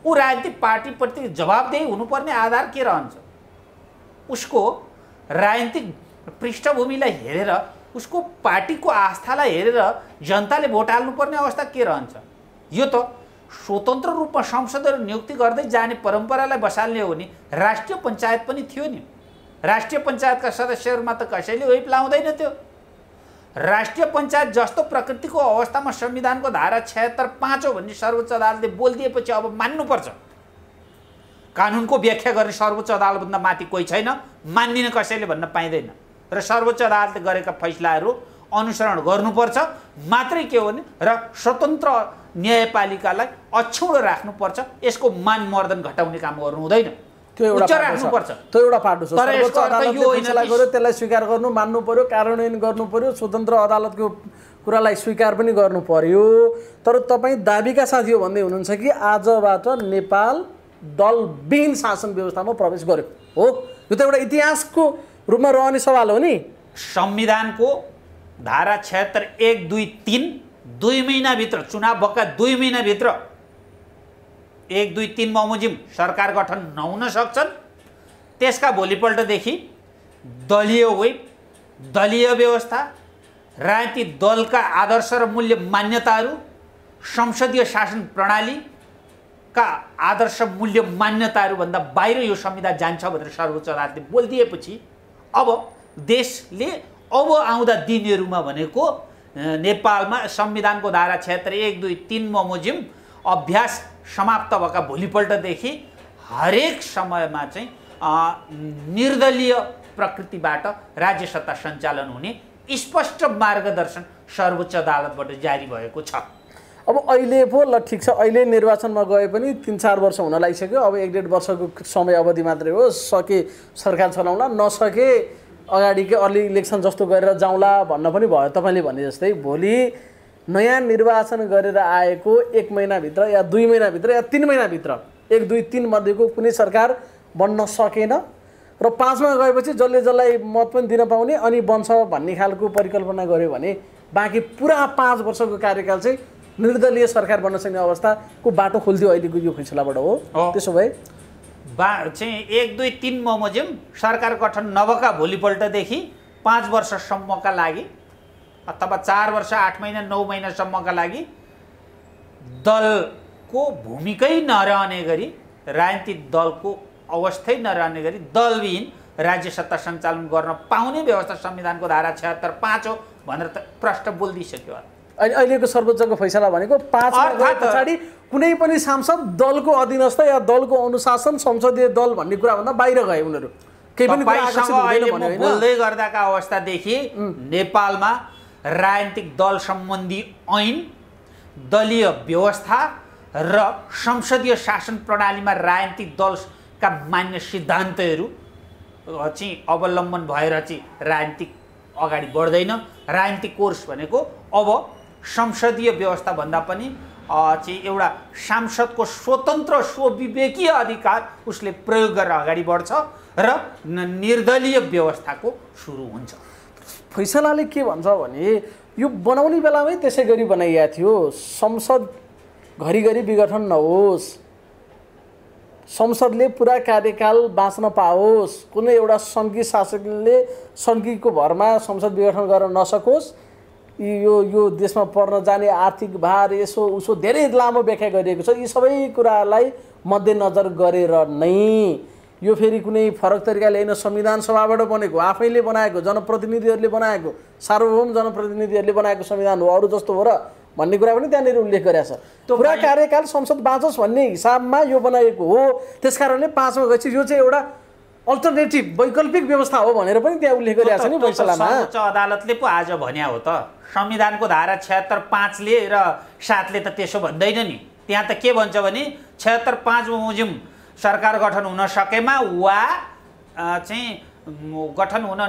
ऊ राजनीतिक पार्टीप्रति जवाबदेही हुनुपर्ने आधार के रहन्छ? उसको राजनीतिक पृष्ठभूमिलाई हेरेर, उसको पार्टीको आस्थालाई हेरेर जनताले भोट हाल्नुपर्ने अवस्था के रहन्छ? यो त स्वतन्त्र रूपमा संसदहरू नियुक्ति गर्दै जाने परम्परालाई बसाल्ने हो नि। राष्ट्रिय पञ्चायत पनि थियो नि, राष्ट्रिय पञ्चायतका सदस्यहरूमा त कसैले व्हिप लाउँदैन थियो। राष्ट्रिय पञ्चायत जस्तो प्रकृतिको अवस्थामा संविधानको धारा 76(5) हो भन्ने सर्वोच्च अदालतले बोलिदिएपछि अब मान्नुपर्छ। कानुनको व्याख्या गर्ने सर्वोच्च अदालतभन्दा माथि कोही छैन, मान्दिन कसैले भन्न पाइँदैन। र सर्वोच्च अदालतले गरेका फैसलाहरू अनुसरण गर्नुपर्छ। मात्रै के हो भने र स्वतन्त्र न्यायपालिकालाई अक्षुण्ण राख्नुपर्छ। यसको मानमर्दन घटाउने काम गर्नु हुँदैन, त्यो उच्च राख्नुपर्छ। त्यो एउटा पाटो छ। तर सर्वोच्च यसको अर्थ अदालतले यो होइन फैसला कि गर्यो, त्यसलाई स्वीकार गर्नु, मान्नु पर्यो, कार्यान्वयन गर्नु पर्यो। स्वतन्त्र अदालतको कुरालाई स्वीकार पनि गर्नु पर्यो। तर तपाईँ दाबीका साथी हो भन्दै हुनुहुन्छ कि आजबाट नेपाल दलविहीन शासन व्यवस्थामा प्रवेश गर्यो हो। यो त एउटा इतिहासको रूपमा रहने सवाल हो नि। संविधानको धारा 76, 1, 2, 3 2 महिनाभित्र, चुनाव भएका 2 महिनाभित्र 1, 2, 3 बमोजिम सरकार गठन नहुन सक्छन्। त्यसका भोलिपल्टदेखि दलीय व्हिप, दलीय व्यवस्था, राजनीतिक दलका आदर्श र मूल्य मान्यताहरू, संसदीय शासन प्रणालीका आदर्श मूल्य मान्यताहरूभन्दा बाहिर यो संविधान जान्छ भनेर सर्वोच्च अदालतले बोलिदिएपछि अब देशले अब आउँदा दिनहरूमा भनेको नेपालमा संविधानको धारा 76, 1, 2, 3 बमोजिम अभ्यास समाप्त भएका भोलिपल्टदेखि हरेक समयमा चाहिँ निर्दलीय प्रकृतिबाट राज्य सत्ता सञ्चालन हुने स्पष्ट मार्गदर्शन सर्वोच्च अदालतबाट जारी भएको छ। अब अहिले पो ल ठिक छ, अहिले निर्वाचनमा गए पनि 3-4 वर्ष हुन लागिसक्यो। अब 1-1.5 वर्षको समय अवधि मात्रै हो। सके सरकार चलाउँला, नसके अगाडिकै अर्ली इलेक्सन जस्तो गरेर जाउँला भन्न पनि भयो। तपाईँले भने जस्तै भोलि नयाँ निर्वाचन गरेर आएको 1 महिनाभित्र या 2 महिनाभित्र या 3 महिनाभित्र 1, 2, 3 मध्येको कुनै सरकार बन्न सकेन र 5 मा गएपछि जसलाई मत पनि दिन पाउने अनि बन्छ भन्ने खालको परिकल्पना गर्यो भने बाँकी पुरा 5 वर्षको कार्यकाल चाहिँ निर्दलीय सरकार बन्न सक्ने अवस्थाको बाटो खोलिदियो अहिलेको यो फैसलाबाट हो। त्यसो भए चाहिँ 1, 2, 3 बमोजिम सरकार गठन नभएका भोलिपल्टदेखि 5 वर्षसम्मका लागि अथवा 4 वर्ष 8 महिना 9 महिनासम्मका लागि दलको भूमिकै नरहने गरी, राजनीतिक दलको अवस्थै नरहने गरी दलविहीन राज्य सत्ता सञ्चालन गर्न पाउने व्यवस्था संविधानको धारा 76(5) हो भनेर त प्रष्ट बोलिदिइसक्यो। अहिलेको सर्वोच्चको फैसला भनेको 5 मा गए पछाडि कुनै पनि सांसद दलको अधीनस्थ या दलको अनुशासन संसदीय दल भन्ने कुराभन्दा बाहिर गए उनीहरू। केही पनि कुरा आकर्षित हुँदैन भन्ने हैन। बोल्दै गर्दाका अवस्थादेखि नेपालमा राजनीतिक दल सम्बन्धी ऐन, दलीय व्यवस्था र संसदीय शासन प्रणालीमा राजनीतिक दलका मान्य सिद्धान्तहरू चाहिँ अवलम्बन भएर चाहिँ राजनीतिक अगाडि बढ्दैन। राजनीतिक कोर्स भनेको अब संसदीय व्यवस्था भन्दा पनि चाहिँ एउटा सांसदको स्वतन्त्र स्वविवेकीय अधिकार उसले प्रयोग गरेर अगाडि बढ्छ र निर्दलीय व्यवस्थाको सुरु हुन्छ। फैसलाले के भन्छ भने यो बनाउने बेलामै त्यसै गरी बनाइएको थियो, संसद घरिघरि विघटन नहोस्, संसदले पुरा कार्यकाल बाँच्न पाओस्, कुनै एउटा सङ्घीय शासकले सङ्घीयको भरमा संसद विघटन गर्न नसकोस्, यो देशमा पर्न जाने आर्थिक भार यसो उसो धेरै लामो व्याख्या गरिएको छ। यी सबै कुरालाई मध्यनजर गरेर नै यो फेरि कुनै फरक तरिकाले होइन, संविधान सभाबाट बनेको, आफैले बनाएको, जनप्रतिनिधिहरूले बनाएको, सार्वभौम जनप्रतिनिधिहरूले बनाएको संविधान हो, अरू जस्तो हो र भन्ने कुरा पनि त्यहाँनिर उल्लेख गरेको छ। पुरा कार्यकाल संसद बाँचोस् भन्ने हिसाबमा यो बनाएको हो। त्यसकारणले 5 मा गएपछि यो चाहिँ एउटा अल्टरनेटिभ वैकल्पिक व्यवस्था हो भनेर पनि त्यहाँ उल्लेख गरिएको छ नि फैसलामा। सर्वोच्च अदालतले पो आज भन्या हो त, संविधानको धारा 76(5) र 7 त त्यसो भन्दैन नि। त्यहाँ त के भन्छ भने 76(5) बमोजिम सरकार गठन हुन सकेमा वा चाहिँ गठन हुन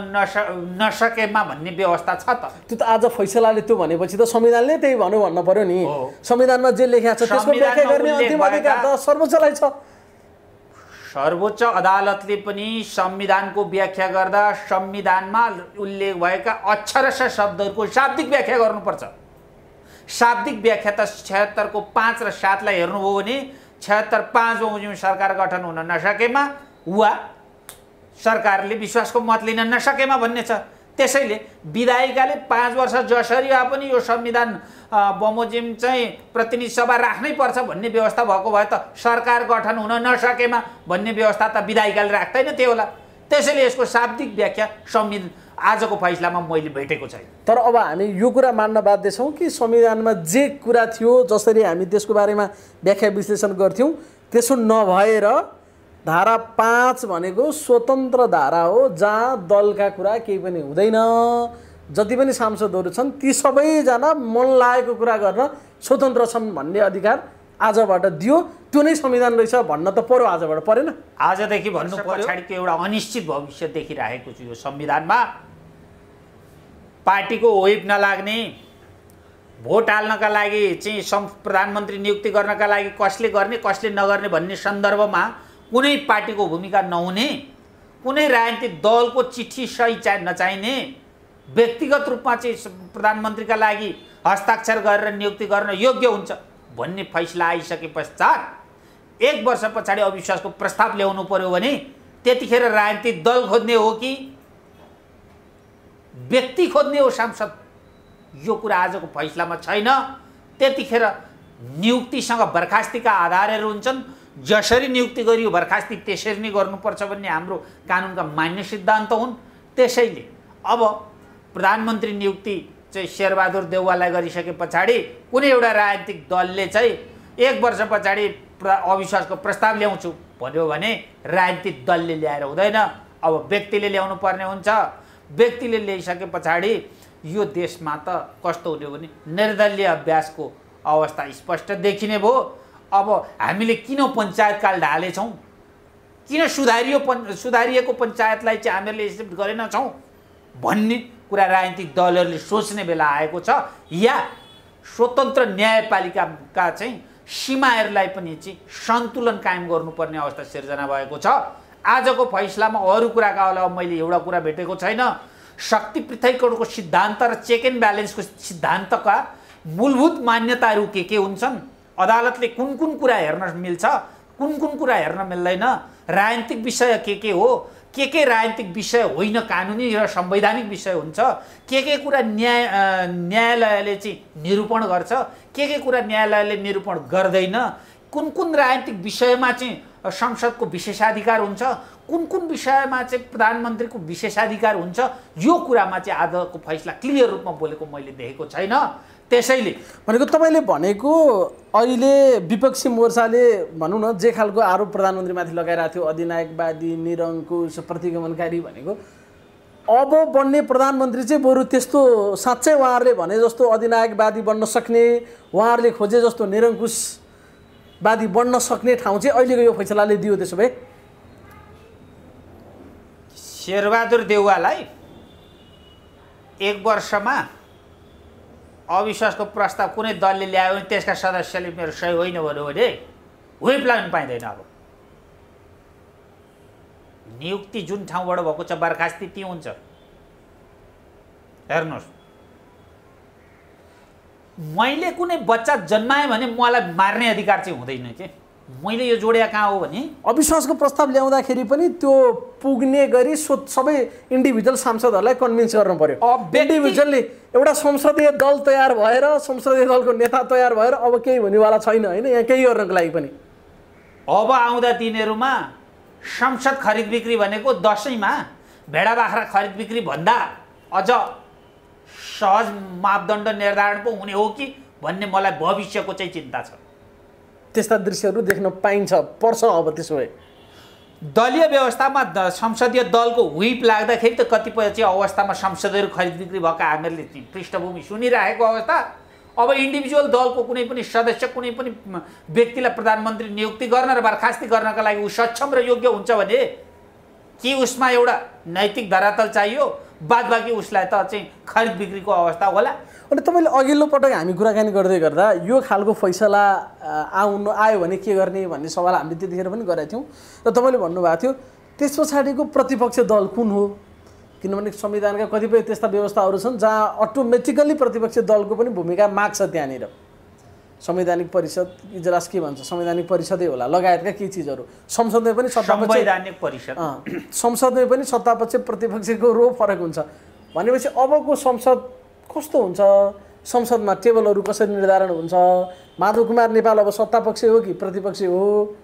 नसकेमा भन्ने व्यवस्था छ त। त्यो त आज फैसलाले त्यो भनेपछि त संविधानले त्यही भन्नु पर्यो नि। संविधानमा जे लेखेको छ त्यसको व्याख्या गर्ने अन्तिम अधिकार त सर्वोच्चलाई छ। सर्वोच्च अदालतले पनि संविधानको व्याख्या गर्दा संविधानमा उल्लेख भएका अक्षरशः शब्दहरूको शाब्दिक व्याख्या गर्नुपर्छ। शाब्दिक व्याख्या त 76 को 5 र 7 लाई हेर्नुभयो भने 76(5) बमोजिम सरकार गठन हुन नसकेमा वा सरकारले विश्वासको मत लिन नसकेमा भन्ने छ। त्यसैले विधायिकाले 5 वर्ष जसरी भए पनि यो संविधान बमोजिम चाहिँ प्रतिनिधि सभा राख्नै पर्छ भन्ने व्यवस्था भएको भए त सरकार गठन हुन नसकेमा भन्ने व्यवस्था त विधायिकाले राख्दैन थियो होला। त्यसैले यसको शाब्दिक व्याख्या संविधान आजको फैसलामा मैले भेटेको छैन। तर अब हामी यो कुरा मान्न बाध्य छौँ कि संविधानमा जे कुरा थियो, जसरी हामी त्यसको बारेमा व्याख्या विश्लेषण गर्थ्यौँ, त्यसो नभएर धारा 5 भनेको स्वतन्त्र धारा हो, जहाँ दलका कुरा केही पनि हुँदैन। जति पनि सांसदहरू छन् ती सबैजना मन लागेको कुरा गर्न स्वतन्त्र छन् भन्ने अधिकार आजबाट दियो। त्यो नै संविधान रहेछ भन्न त पर्यो, आजबाट परेन। आजदेखि भन्नु पछाडिको एउटा अनिश्चित भविष्य देखिरहेको छु। यो संविधानमा पार्टीको व्हिप नलाग्ने, भोट हाल्नका लागि चाहिँ प्रधानमन्त्री नियुक्ति गर्नका लागि कसले गर्ने कसले नगर्ने भन्ने सन्दर्भमा कुनै पार्टीको भूमिका नहुने, कुनै राजनीतिक दलको चिठी सही नचाहिने, व्यक्तिगत रूपमा चाहिँ प्रधानमन्त्रीका लागि हस्ताक्षर गरेर नियुक्ति गर्न योग्य हुन्छ भन्ने फैसला आइसके पश्चात 1 वर्ष पछाडि अविश्वासको प्रस्ताव ल्याउनु पर्यो भने त्यतिखेर राजनीतिक दल खोज्ने हो कि व्यक्ति खोज्ने हो सांसद, यो कुरा आजको फैसलामा छैन। त्यतिखेर नियुक्तिसँग बर्खास्तीका आधारहरू हुन्छन्। जसरी नियुक्ति गरियो बर्खास्ती त्यसरी नै गर्नुपर्छ भन्ने हाम्रो कानुनका मान्य सिद्धान्त हुन्। त्यसैले अब प्रधानमन्त्री नियुक्ति चाहिँ शेरबहादुर देउवालाई गरिसके पछाडि कुनै एउटा राजनीतिक दलले चाहिँ 1 वर्ष पछाडि अविश्वासको प्रस्ताव ल्याउँछु भन्यो भने राजनीतिक दलले ल्याएर हुँदैन, अब व्यक्तिले ल्याउनु पर्ने हुन्छ। व्यक्तिले ल्याइसके पछाडि यो देशमा त कस्तो हुने भने निर्दलीय अभ्यासको अवस्था स्पष्ट देखिने भयो। अब हामीले किन पञ्चायतकाल ढालेछौँ, किन सुधारिएको पञ्चायतलाई चाहिँ हामीहरूले एक्सेप्ट गरेनछौँ भन्ने कुरा राजनीतिक दलहरूले सोच्ने बेला आएको छ। या स्वतन्त्र न्यायपालिकाका चाहिँ सीमाहरूलाई पनि चाहिँ सन्तुलन कायम गर्नुपर्ने अवस्था सिर्जना भएको छ। आजको फैसलामा अरू कुराका अलावा मैले एउटा कुरा भेटेको छैन। शक्ति पृथकीकरणको सिद्धान्त र चेक एन्ड ब्यालेन्सको सिद्धान्तका मूलभूत मान्यताहरू के हुन्छन्, अदालतले कुन कुन कुरा हेर्न मिल्छ, कुन कुन कुरा हेर्न मिल्दैन, राजनीतिक विषय के हो, के राजनीतिक विषय होइन कानुनी र संवैधानिक विषय हुन्छ, के कुरा न्यायालयले चाहिँ निरूपण गर्छ, के कुरा न्यायालयले निरूपण गर्दैन, कुन कुन राजनीतिक विषयमा चाहिँ संसदको विशेषाधिकार हुन्छ, कुन विषयमा चाहिँ प्रधानमन्त्रीको विशेषाधिकार हुन्छ, यो कुरामा चाहिँ आजको फैसला क्लियर रूपमा बोलेको मैले देखेको छैन। त्यसैले भनेको तपाईले भनेको अहिले विपक्षी मोर्चाले भनौँ न जे खालको आरोप प्रधानमन्त्रीमाथि लगाइरहेको थियो, अधिनायकवादी, निरङ्कुश, प्रतिगमनकारी भनेको, अब बन्ने प्रधानमन्त्री चाहिँ बरु त्यस्तो साँच्चै उहाँहरूले भने जस्तो अधिनायकवादी बन्न सक्ने, उहाँहरूले खोजे जस्तो निरङ्कुशवादी बन्न सक्ने ठाउँ चाहिँ अहिलेको यो फैसलाले दियो। त्यसो भए शेरबहादुर देउवालाई 1 वर्षमा अविश्वासको प्रस्ताव कुनै दलले ल्यायो भने त्यसका सदस्यले मेरो सही होइन भन्यो भने व्हिप लाग्न पाइँदैन। अब नियुक्ति जुन ठाउँबाट भएको छ बर्खास्ती त्यही हुन्छ। हेर्नुहोस्, मैले कुनै बच्चा जन्माएँ भने मलाई मार्ने अधिकार चाहिँ हुँदैन के। मैले यो जोड्या कहाँ हो भने अविश्वासको प्रस्ताव ल्याउँदाखेरि पनि त्यो पुग्ने गरी सबै इन्डिभिजुअल सांसदहरूलाई कन्भिन्स गर्नु पर्यो। इन्डिभिजुअलली एउटा संसदीय दल तयार भएर संसदीय दलको नेता तयार भएर अब केही हुनेवाला छैन होइन, यहाँ केही गर्नको लागि पनि। अब आउँदा तिनीहरूमा संसद खरिद बिक्री भनेको दसैँमा भेडा बाख्रा खरिद बिक्री भन्दा अझ सहज मापदण्ड निर्धारण पो हुने हो कि भन्ने मलाई भविष्यको चाहिँ चिन्ता छ। त्यस्ता दृश्यहरू देख्न पर्छ। अब त्यसो भए दलीय व्यवस्थामा संसदीय दलको व्हिप लाग्दाखेरि त कतिपय चाहिँ अवस्थामा संसदीय खरिद बिक्री भएका हामीहरूले पृष्ठभूमि सुनिरहेको अवस्था, अब इन्डिभिजुअल दलको कुनै पनि सदस्य कुनै पनि व्यक्तिलाई प्रधानमन्त्री नियुक्ति गर्न र बर्खास्ती गर्नका लागि ऊ सक्षम र योग्य हुन्छ भने कि उसमा एउटा नैतिक धरातल चाहियो, बादबाकी उसलाई त चाहिँ खरिद बिक्रीको अवस्था होला। अनि तपाईँले अघिल्लो पटक हामी कुराकानी गर्दै गर्दा यो खालको फैसला आयो भने के गर्ने भन्ने सवाल हामीले त्यतिखेर पनि गरेका थियौँ र तपाईँले भन्नुभएको थियो त्यस पछाडिको प्रतिपक्ष दल कुन हो, किनभने संविधानका कतिपय त्यस्ता व्यवस्थाहरू छन् जहाँ अटोमेटिकली प्रतिपक्ष दलको पनि भूमिका माग्छ। त्यहाँनिर संवैधानिक परिषद इजलास के भन्छ, संवैधानिक परिषदै होला लगायतका केही चिजहरू। संसदमै पनि संवैधानिक परिषद संसदमै पनि सत्तापक्ष प्रतिपक्षको रो फरक हुन्छ भनेपछि अबको संसद कस्तो हुन्छ, संसदमा टेबलहरू कसरी निर्धारण हुन्छ, माधव कुमार नेपाल अब सत्तापक्ष हो कि प्रतिपक्ष हो,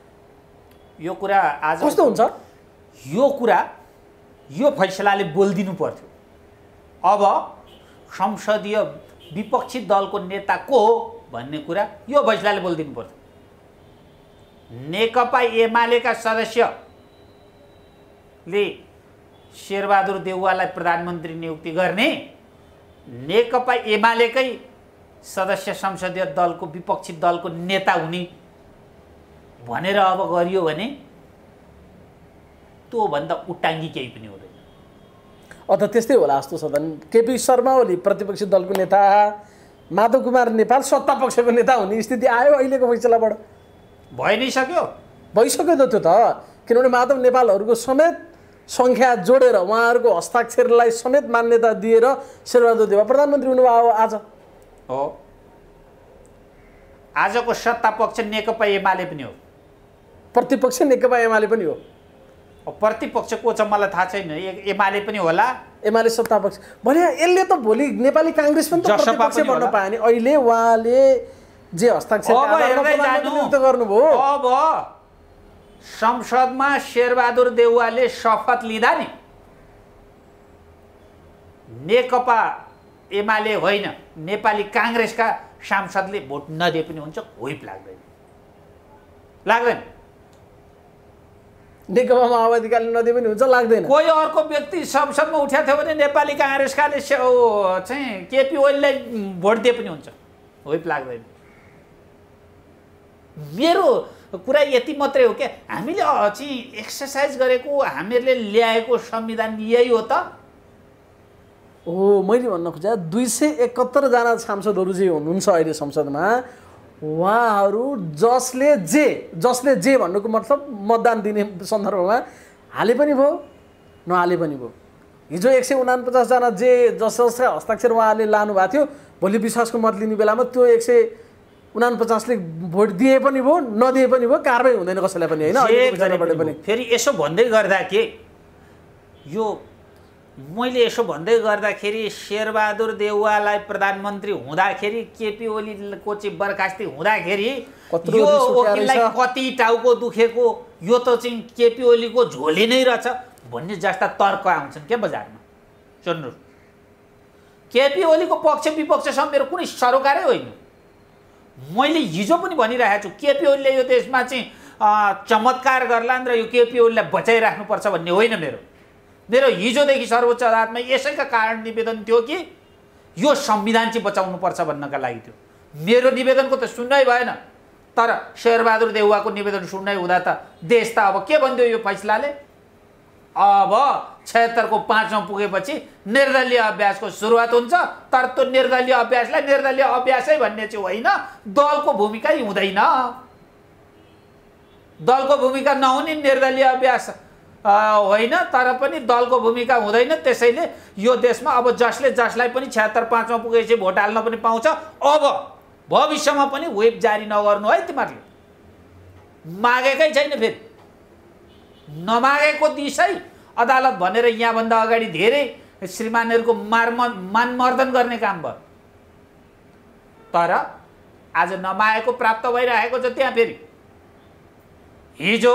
यो कुरा आज कस्तो हुन्छ? यो कुरा यो फैसलाले बोलिदिनु पर्थ्यो। अब संसदीय विपक्षी दलको नेता को हो भन्ने कुरा यो फैसलाले बोलिदिनु पर्थ्यो। नेकपा एमालेका सदस्यले शेरबहादुर देउवालाई प्रधानमन्त्री नियुक्ति गर्ने, नेकपा एमालेकै सदस्य संसदीय दलको विपक्षी दलको नेता हुने भनेर अब गरियो भने त्यो भन्दा उट्टाङ्गी केही पनि हुँदैन। अथ त्यस्तै होला जस्तो छ। केपी शर्मा ओली प्रतिपक्षी दलको नेता, माधव कुमार नेपाल सत्तापक्षको नेता हुने स्थिति आयो अहिलेको फैसलाबाट। भइ नै सक्यो, भइसक्यो त त्यो त, किनभने माधव नेपालहरूको समेत सङ्ख्या जोडेर उहाँहरूको हस्ताक्षरलाई समेत मान्यता दिएर शेरबहादुर देउवा प्रधानमन्त्री हुनुभयो आज हो। आजको सत्तापक्ष नेकपा एमाले पनि हो, प्रतिपक्ष नेकपा एमाले पनि हो। प्रतिपक्ष को छ मलाई थाहा छैन, एमाले पनि होला, एमाले सत्तापक्ष भने यसले त भोलि नेपाली काङ्ग्रेस पनि त प्रतिपक्ष बन्न पायो नि। अहिले उहाँले जे हस्ताक्षर गर्नुभयो, अब संसदमा शेरबहादुर देउवाले शपथ लिँदा नि नेकपा एमाले होइन नेपाली काङ्ग्रेसका सांसदले भोट नदिए पनि हुन्छ, व्हिप लाग्दैन। नेकपा माओवादीकाले नदिए पनि हुन्छ, लाग्दैन। कोही अर्को व्यक्ति संसदमा उठ्या थियो भने नेपाली काङ्ग्रेसकाले चाहिँ केपी ओलीलाई भोट दिए पनि हुन्छ, व्हिप लाग्दैन। मेरो कुरा यति मात्रै हो क्या, हामीले चाहिँ एक्सर्साइज गरेको हामीहरूले ल्याएको संविधान यही हो त हो। मैले भन्न खोजेँ 271 जना सांसदहरू जे हुनुहुन्छ अहिले संसदमा, उहाँहरू जसले जे भन्नुको मतलब मतदान दिने सन्दर्भमा हाले पनि भयो नहाले पनि भयो। हिजो 149 जना जसका हस्ताक्षर उहाँले लानुभएको थियो, भोलि विश्वासको मत लिने बेलामा त्यो 149ले भोट दिए पनि भयो नदिए पनि भयो, कारबाही हुँदैन कसैलाई पनि होइन। फेरि यसो भन्दै गर्दा के यो मैले यसो भन्दै गर्दाखेरि शेरबहादुर देउवालाई प्रधानमन्त्री हुँदाखेरि केपी ओलीको चाहिँ बर्खास्ती हुँदाखेरि यो वकिललाई कति टाउको दुखेको, यो त चाहिँ केपी ओलीको झोली नै रहेछ भन्ने जस्ता तर्क आउँछन् क्या बजारमा। सुन्नु, केपी ओलीको पक्ष विपक्षसँग मेरो कुनै सरोकारै होइन। मैले हिजो पनि भनिरहेको छु, केपी ओलीले यो देशमा चाहिँ चमत्कार गर्लान् र यो केपी ओलीलाई बचाइराख्नुपर्छ भन्ने होइन मेरो हिजोदेखि सर्वोच्च अदालतमा यसैका कारण निवेदन थियो कि यो संविधान चाहिँ बचाउनुपर्छ भन्नका लागि थियो। मेरो निवेदनको त सुन्नै भएन, तर शेरबहादुर देउवाको निवेदन सुन्नै हुँदा त देश त अब के भनिदियो यो फैसलाले। अब 76 को 5 पुगेपछि निर्दलीय अभ्यासको सुरुवात हुन्छ, तर त्यो निर्दलीय अभ्यासलाई निर्दलीय अभ्यासै भन्ने चाहिँ होइन, दलको भूमिका हुँदैन। दलको भूमिका नहुने निर्दलीय अभ्यास होइन, तर पनि दलको भूमिका हुँदैन। त्यसैले यो देशमा अब जसले जसलाई पनि 76-5 मा पुगेपछि भोट हाल्न पनि पाउँछ। अब भविष्यमा पनि वेब जारी नगर्नु है तिमीहरूले। मागेकै छैन, फेरि नमागेको दिस है अदालत भनेर यहाँभन्दा अगाडि धेरै श्रीमानहरूको मानमर्दन गर्ने काम भयो। तर आज नमागेको प्राप्त भइरहेको छ। त्यहाँ फेरि हिजो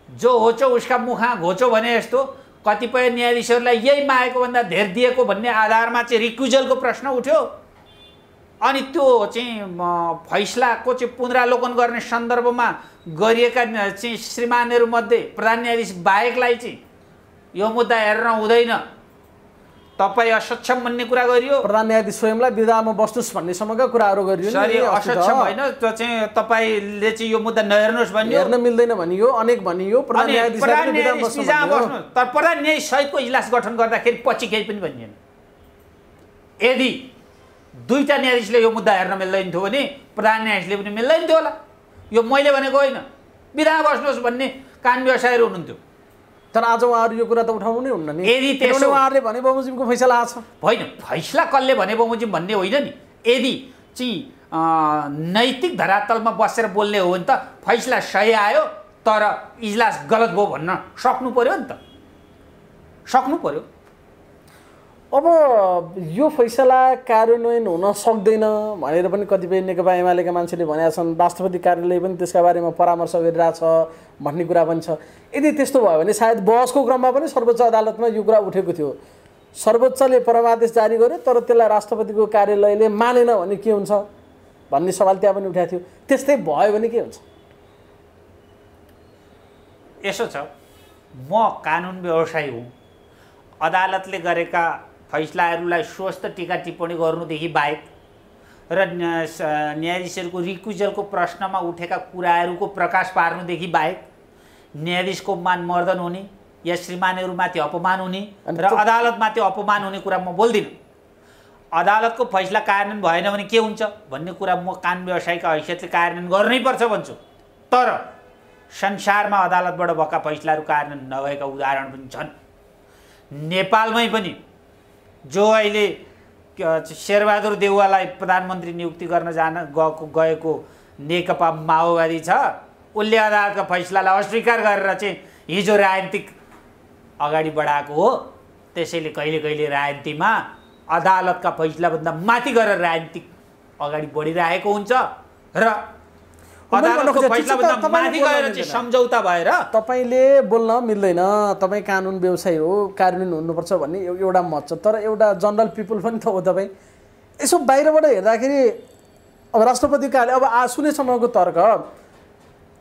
जो होचो उसका मुखा घोचो भने जस्तो कतिपय न्यायाधीशहरूलाई यही मागेको भन्दा धेर दिएको भन्ने आधारमा चाहिँ रिक्युजलको प्रश्न उठ्यो। अनि त्यो चाहिँ फैसलाको चाहिँ पुनरावलोकन गर्ने सन्दर्भमा गरिएका चाहिँ श्रीमानहरूमध्ये प्रधान न्यायाधीश बाहेकलाई चाहिँ यो मुद्दा हेर्न हुँदैन, तपाईँ असक्षम भन्ने कुरा गरियो। प्रधान न्यायाधीश स्वयंलाई विधामा बस्नुस् भन्नेसम्मका कुराहरू गरियो। सरी, असक्षम होइन, त्यो चाहिँ तपाईँले चाहिँ यो मुद्दा नहेर्नुहोस् भन्यो, हेर्न मिल्दैन भनियो, अनेक भनियो। प्रधान न्यायाधीश बस्नु, तर प्रधान न्यायाधीश सहितको इजलास गठन गर्दाखेरि पछि केही पनि भनिएन। यदि दुईटा न्यायाधीशले यो मुद्दा हेर्न मिल्दैन थियो भने प्रधान न्यायाधीशले पनि मिल्दैन थियो होला। यो मैले भनेको होइन, विधामा बस्नुहोस् भन्ने कानुन व्यवसायहरू हुनुहुन्थ्यो। तर आज उहाँहरू यो कुरा त उठाउनु नै हुन्न नि। यदि त्यसो उहाँहरूले भने बमोजिमको फैसला आछ होइन, फैसला कसले भने बमोजिम भन्ने होइन नि। यदि चाहिँ नैतिक धरातलमा बसेर बोल्ने हो भने त फैसला सही आयो तर इजलास गलत भयो भन्न सक्नु पर्यो नि त, सक्नु पर्यो। अब यो फैसला कार्यान्वयन हुन सक्दैन भनेर पनि कतिपय नेकपा एमालेका मान्छेले भनेका छन्। राष्ट्रपति कार्यालय पनि त्यसका बारेमा परामर्श गरिरहेछ भन्ने कुरा पनि छ। यदि त्यस्तो भयो भने सायद बहसको क्रममा पनि सर्वोच्च अदालतमा यो कुरा उठेको थियो। सर्वोच्चले परमादेश जारी गर्यो तर त्यसलाई राष्ट्रपतिको कार्यालयले मानेन भने के हुन्छ भन्ने सवाल त्यहाँ पनि उठाएको थियो। त्यस्तै भयो भने के हुन्छ? यसो छ, म कानुन व्यवसायी हुँ। अदालतले गरेका फैसलाहरूलाई स्वस्थ टीका टिप्पणी गर्नुदेखि बाहेक र न्यायाधीशहरूको रिक्युजलको प्रश्नमा उठेका कुराहरूको प्रकाश पार्नुदेखि बाहेक न्यायाधीशको मानमर्दन हुने या श्रीमानहरूमाथि अपमान हुने र अदालतमाथि अपमान हुने कुरा म बोल्दिनँ। अदालतको फैसला कार्यान्वयन भएन भने के हुन्छ भन्ने कुरा म कानुन व्यवसायीका हैसियतले कार्यान्वयन गर्नै पर्छ भन्छु। तर संसारमा अदालतबाट भएका फैसलाहरू कार्यान्वयन नभएका उदाहरण पनि छन्। नेपालमै पनि जो अहिले शेरबहादुर देउवालाई प्रधानमन्त्री नियुक्ति गर्न गएको नेकपा माओवादी छ, उसले अदालतका फैसलालाई अस्वीकार गरेर चाहिँ हिजो राजनीतिक अगाडि बढाएको हो। त्यसैले कहिले कहिले राजनीतिमा अदालतका फैसलाभन्दा माथि गरेर राजनीतिक अगाडि बढिरहेको हुन्छ र अदालतको फैसलाभन्दा माथि गएर चाहिँ सम्झौता भएर तपाईँले बोल्न मिल्दैन। तपाईँ कानुन व्यवसायी हो, कार्यान्वयन हुनुपर्छ भन्ने एउटा मत छ। तर एउटा जनरल पिपुल पनि त हो तपाईँ। यसो बाहिरबाट हेर्दाखेरि अब राष्ट्रपति कार्यालय अब सुनेसम्मको तर्क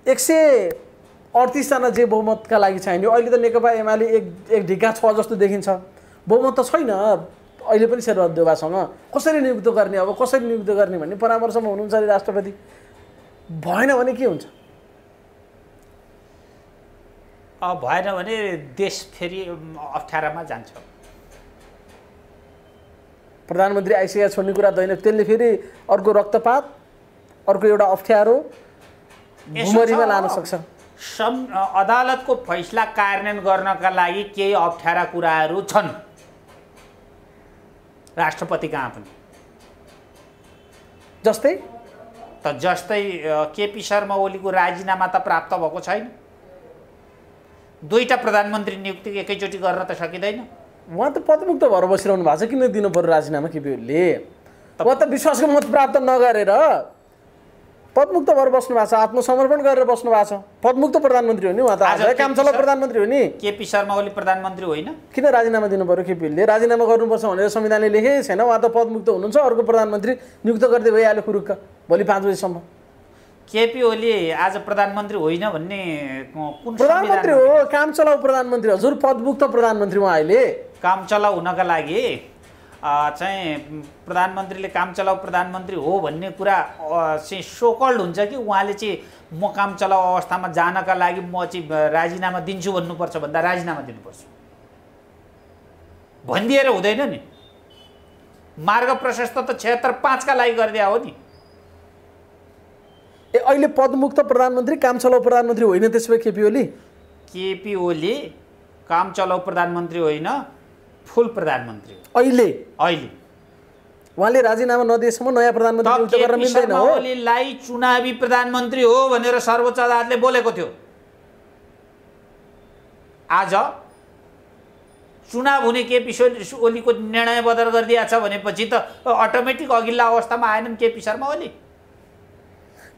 138 जना जे बहुमतका लागि चाहियो। अहिले त नेकपा एमाले एक ढिका छ जस्तो देखिन्छ। बहुमत त छैन अहिले पनि शेरबहादुर देउवासँग। कसरी नियुक्त गर्ने, अब कसरी नियुक्त गर्ने भन्ने परामर्शमा हुनुहुन्छ अरे राष्ट्रपति। भएन भने के हुन्छ? भएन भने देश फेरि अप्ठ्यारामा जान्छ। प्रधानमन्त्री आइसकेका छोड्ने कुरा दैन, त्यसले फेरि अर्को रक्तपात, अर्को एउटा अप्ठ्यारो भुमरीमा लान सक्छ। अदालतको फैसला कार्यान्वयन गर्नका लागि केही अप्ठ्यारा कुराहरू छन् राष्ट्रपति कहाँ पनि। जस्तै केपी शर्मा ओलीको राजीनामा त प्राप्त भएको छैन। दुईटा प्रधानमन्त्री नियुक्ति एकैचोटि गर्न त सकिँदैन। उहाँ त पदमुक्त भएर बसिरहनु भएको छ, किन दिनु पर्यो राजीनामा केपी ओलीले? उहाँ त विश्वासको मत प्राप्त नगरेर पदमुक्त भएर बस्नु भएको छ, आत्मसमर्पण गरेर बस्नु भएको छ। पदमुक्त प्रधानमन्त्री हो नि उहाँ त, आज काम चलाउ प्रधानमन्त्री हो नि। केपी शर्मा ओली प्रधानमन्त्री होइन? किन राजीनामा दिनु पर्यो केपी ओलीले? राजीनामा गर्नुपर्छ भनेर संविधानले लेखेकै छैन। उहाँ त पदमुक्त हुनुहुन्छ, अर्को प्रधानमन्त्री नियुक्त गर्दै भइहाल्यो खुरुक्क भोलि 5 बजीसम्म। केपी ओली आज प्रधानमन्त्री होइन भन्ने कुन प्रधानमन्त्री हो? काम चलाउ प्रधानमन्त्री, हजुर पदमुक्त प्रधानमन्त्री उहाँ अहिले। काम चलाउ हुनका लागि चाहिँ प्रधानमन्त्रीले काम चलाउ प्रधानमन्त्री हो भन्ने कुरा चाहिँ सोकल्ड हुन्छ कि उहाँले चाहिँ म काम चलाउ अवस्थामा जानका लागि म चाहिँ राजीनामा दिन्छु भन्नुपर्छ भन्दा राजीनामा दिनुपर्छ भनिदिएर हुँदैन नि। मार्ग प्रशस्त त 76-5 का लागि गरिदिया हो नि। अहिले पदमुक्त प्रधानमन्त्री काम चलाउ प्रधानमन्त्री होइन त्यसो भए केपी ओली? केपी ओली काम चलाउ प्रधानमन्त्री होइन, फुल प्रधानमन्त्री हो अहिले अहिले। उहाँले राजीनामा नदिएसम्म नयाँ प्रधानमन्त्री नियुक्त गर्न मिल्दैन हो। ओलीलाई चुनावी प्रधानमन्त्री हो भनेर सर्वोच्च अदालतले बोलेको थियो। आज चुनाव हुने केपी ओलीको निर्णय बदल गरिदिएको छ भनेपछि त अटोमेटिक अघिल्ला अवस्थामा आएनन् केपी शर्मा ओली।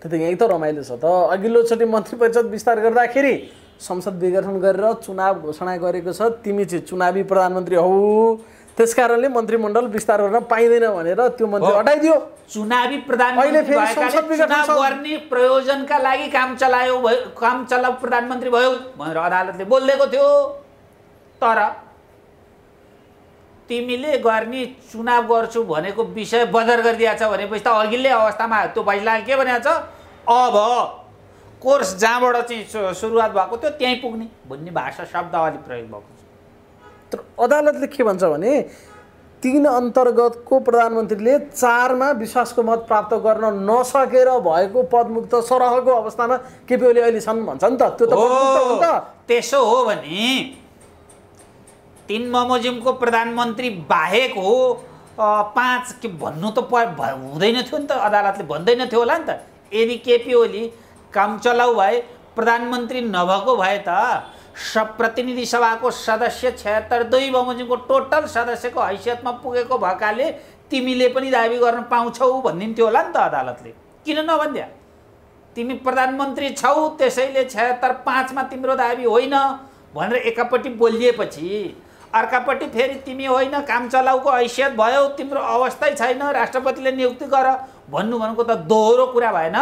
त्यो त यही त रमाइलो छ त। अघिल्लोचोटि मन्त्री परिषद विस्तार गर्दाखेरि संसद विघटन गरेर चुनाव घोषणा गरेको छ, तिमी चाहिँ चुनावी प्रधानमन्त्री हौ, त्यसकारणले मन्त्रीमण्डल विस्तार गर्न पाइँदैन भनेर त्यो मन्त्री हटाइदियो। चुनावी प्रधानमन्त्री भएकाले चुनाव गर्ने प्रयोजनका लागि काम चलाउ प्रधानमन्त्री भयो भनेर अदालतले बोलिदिएको थियो। तर तिमीले गर्ने चुनाव गर्छु भनेको विषय बदर गरिदिएको छ भनेपछि त अघिल्लै अवस्थामा त्यो फैसलाले के भनेको छ, अब कोर्स जहाँबाट चाहिँ सुरुवात भएको थियो त्यहीँ पुग्ने भन्ने भाषा शब्दावली प्रयोग भएको छ। तर अदालतले के भन्छ भने 3 अन्तर्गतको प्रधानमन्त्रीले 4मा विश्वासको मत प्राप्त गर्न नसकेर भएको पदमुक्त सरहको अवस्थामा केपी ओली अहिले छन् भन्छ नि त। त्यो त पदमुक्त हो त। त्यसो हो भने 3 बमोजिमको प्रधानमन्त्री बाहेक हो 5 के भन्नु त हुँदैन थियो नि त, अदालतले भन्दैन थियो होला नि त। यदि केपी ओली काम चलाउ भए प्रधानमन्त्री नभएको भए त प्रतिनिधि सभाको सदस्य 76 बमोजिमको टोटल सदस्यको हैसियतमा पुगेको भएकाले तिमीले पनि दाबी गर्न पाउँछौ भनिदिन्थ्यो होला नि त अदालतले। किन नभन्द्या? तिमी प्रधानमन्त्री छौ, त्यसैले 76/5मा तिम्रो दाबी होइन भनेर एकापट्टि बोलिएपछि अर्कापट्टि फेरि तिमी होइन काम चलाउको हैसियत भयो, तिम्रो अवस्थै छैन, राष्ट्रपतिले नियुक्ति गर भन्नु भनेको त दोहोरो कुरा भएन।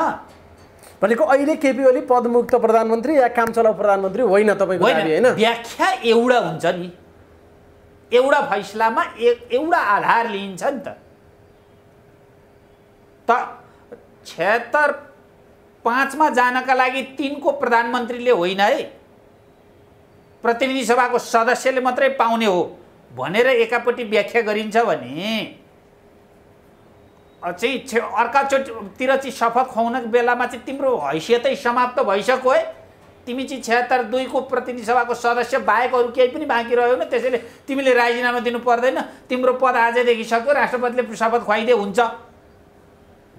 भनेको अहिले केपी ओली पदमुक्त प्रधानमन्त्री या काम चलाउ प्रधानमन्त्री होइन तपाईको दाबी हैन? व्याख्या एउटा हुन्छ नि, एउटा फैसलामा एउटा आधार लिइन्छ नि त। 76/5मा जानका लागि 3 को प्रधानमन्त्रीले होइन है, प्रतिनिधि सभाको सदस्यले मात्रै पाउने हो भनेर एकापट्टि व्याख्या गरिन्छ भने चाहिँ अर्काचोटितिर चाहिँ शपथ खुवाउनको बेलामा चाहिँ तिम्रो हैसियतै समाप्त भइसक्यो है। तिमी चाहिँ 76 को प्रतिनिधि सभाको सदस्य बाहेक अरू केही पनि बाँकी रह्यो न, त्यसैले तिमीले राजीनामा दिनु पर्दैन, तिम्रो पद आजैदेखि सक्यो, राष्ट्रपतिले शपथ खुवाइदिए हुन्छ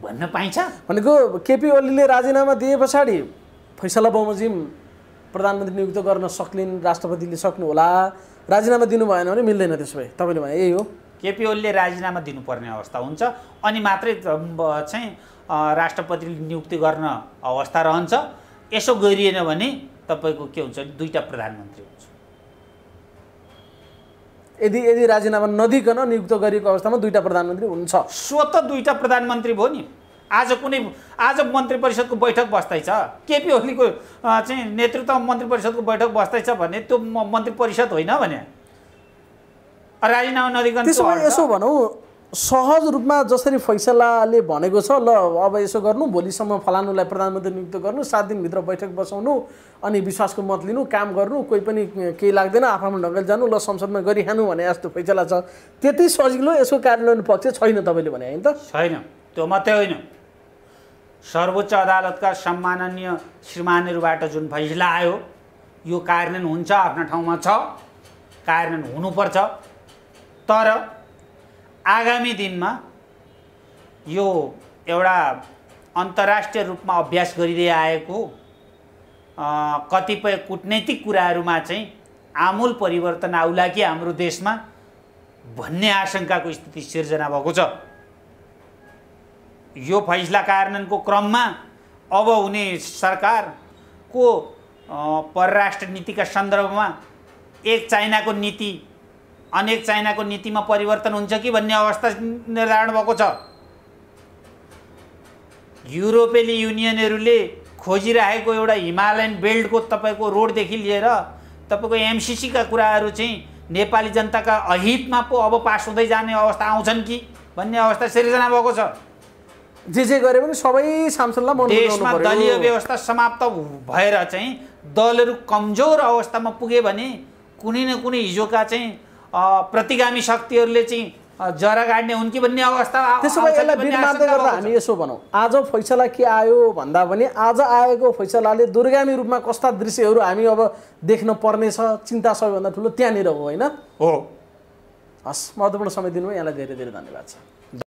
भन्न पाइन्छ। भनेको केपी ओलीले राजीनामा दिए पछाडि फैसला बमोजिम प्रधानमन्त्री नियुक्त गर्न सक्लिन्, राष्ट्रपतिले सक्नु होला, राजीनामा दिनु भएन भने मिल्दैन। त्यसो भए तपाईँले भने यही हो, केपी ओलीले राजीनामा दिनुपर्ने अवस्था हुन्छ, अनि मात्रै चाहिँ राष्ट्रपतिले नियुक्ति गर्न अवस्था रहन्छ। यसो गरिएन भने तपाईँको के हुन्छ, 2टा प्रधानमन्त्री हुन्छ। यदि राजीनामा नदिकन नियुक्त गरिएको अवस्थामा 2टा प्रधानमन्त्री हुन्छ। स्वतः 2टा प्रधानमन्त्री भयो नि। आज मन्त्री परिषदको बैठक बस्दैछ, केपी ओलीको चाहिँ नेतृत्वमा मन्त्री परिषदको बैठक बस्दैछ भने त्यो मन्त्री परिषद होइन भने राजीनामा नदिकन। यसो भनौँ, सहज रूपमा जसरी फैसलाले भनेको छ, ल अब यसो गर्नु, भोलिसम्म फलानुलाई प्रधानमन्त्री नियुक्त गर्नु, 7 दिनभित्र बैठक बसाउनु, अनि विश्वासको मत लिनु, काम गर्नु, कोही पनि केही लाग्दैन, आफ्नो ढङ्गले जानु, ल संसदमा गरिहानु भने जस्तो फैसला छ। त्यति सजिलो यसको कार्यान्वयन पक्ष छैन तपाईँले भने होइन त? छैन। त्यो मात्रै होइन, सर्वोच्च अदालतका सम्माननीय श्रीमानहरूबाट जुन फैसला आयो यो कार्यान्वयन हुन्छ, आफ्नो ठाउँमा छ, कार्यान्वयन हुनुपर्छ। तर आगामी दिनमा यो एउटा अन्तर्राष्ट्रिय रूपमा अभ्यास गरिँदै आएको कतिपय कूटनैतिक कुराहरूमा चाहिँ आमूल परिवर्तन आउला कि हाम्रो देशमा भन्ने आशंकाको स्थिति सिर्जना भएको छ। यो फैसला कार्यान्वयनको क्रममा अब हुने सरकारको परराष्ट्र नीतिका सन्दर्भमा एक चाइनाको नीति अनेक चाइनाको नीतिमा परिवर्तन हुन्छ कि भन्ने अवस्था निर्धारण भएको छ। युरोपेली युनियनहरूले खोजिरहेको एउटा हिमालयन बेल्टको तपाईँको रोडदेखि लिएर तपाईँको एमसिसीका कुराहरू चाहिँ नेपाली जनताका अहितमा पो अब पास हुँदै जाने अवस्था आउँछन् कि भन्ने अवस्था सिर्जना भएको छ। जे गरे पनि सबै सांसदलाई मन देशमा दलीय व्यवस्था समाप्त भएर चाहिँ दलहरू कमजोर अवस्थामा पुगे भने कुनै न कुनै हिजोका चाहिँ प्रतिगामी शक्तिहरूले चाहिँ जरा गाड्ने हुन् कि भन्ने अवस्था त्यसो भए यसलाई बिट मार्दै गर्दा हामी यसो भनौँ, आज फैसला के आयो भन्दा पनि आज आएको फैसलाले दूरगामी रूपमा कस्ता दृश्यहरू हामी अब देख्न पर्नेछ, चिन्ता सबैभन्दा ठुलो त्यहाँनिर हो होइन। हो। हस्, महत्त्वपूर्ण समय दिनुभयो, यहाँलाई धेरै धेरै धन्यवाद छ।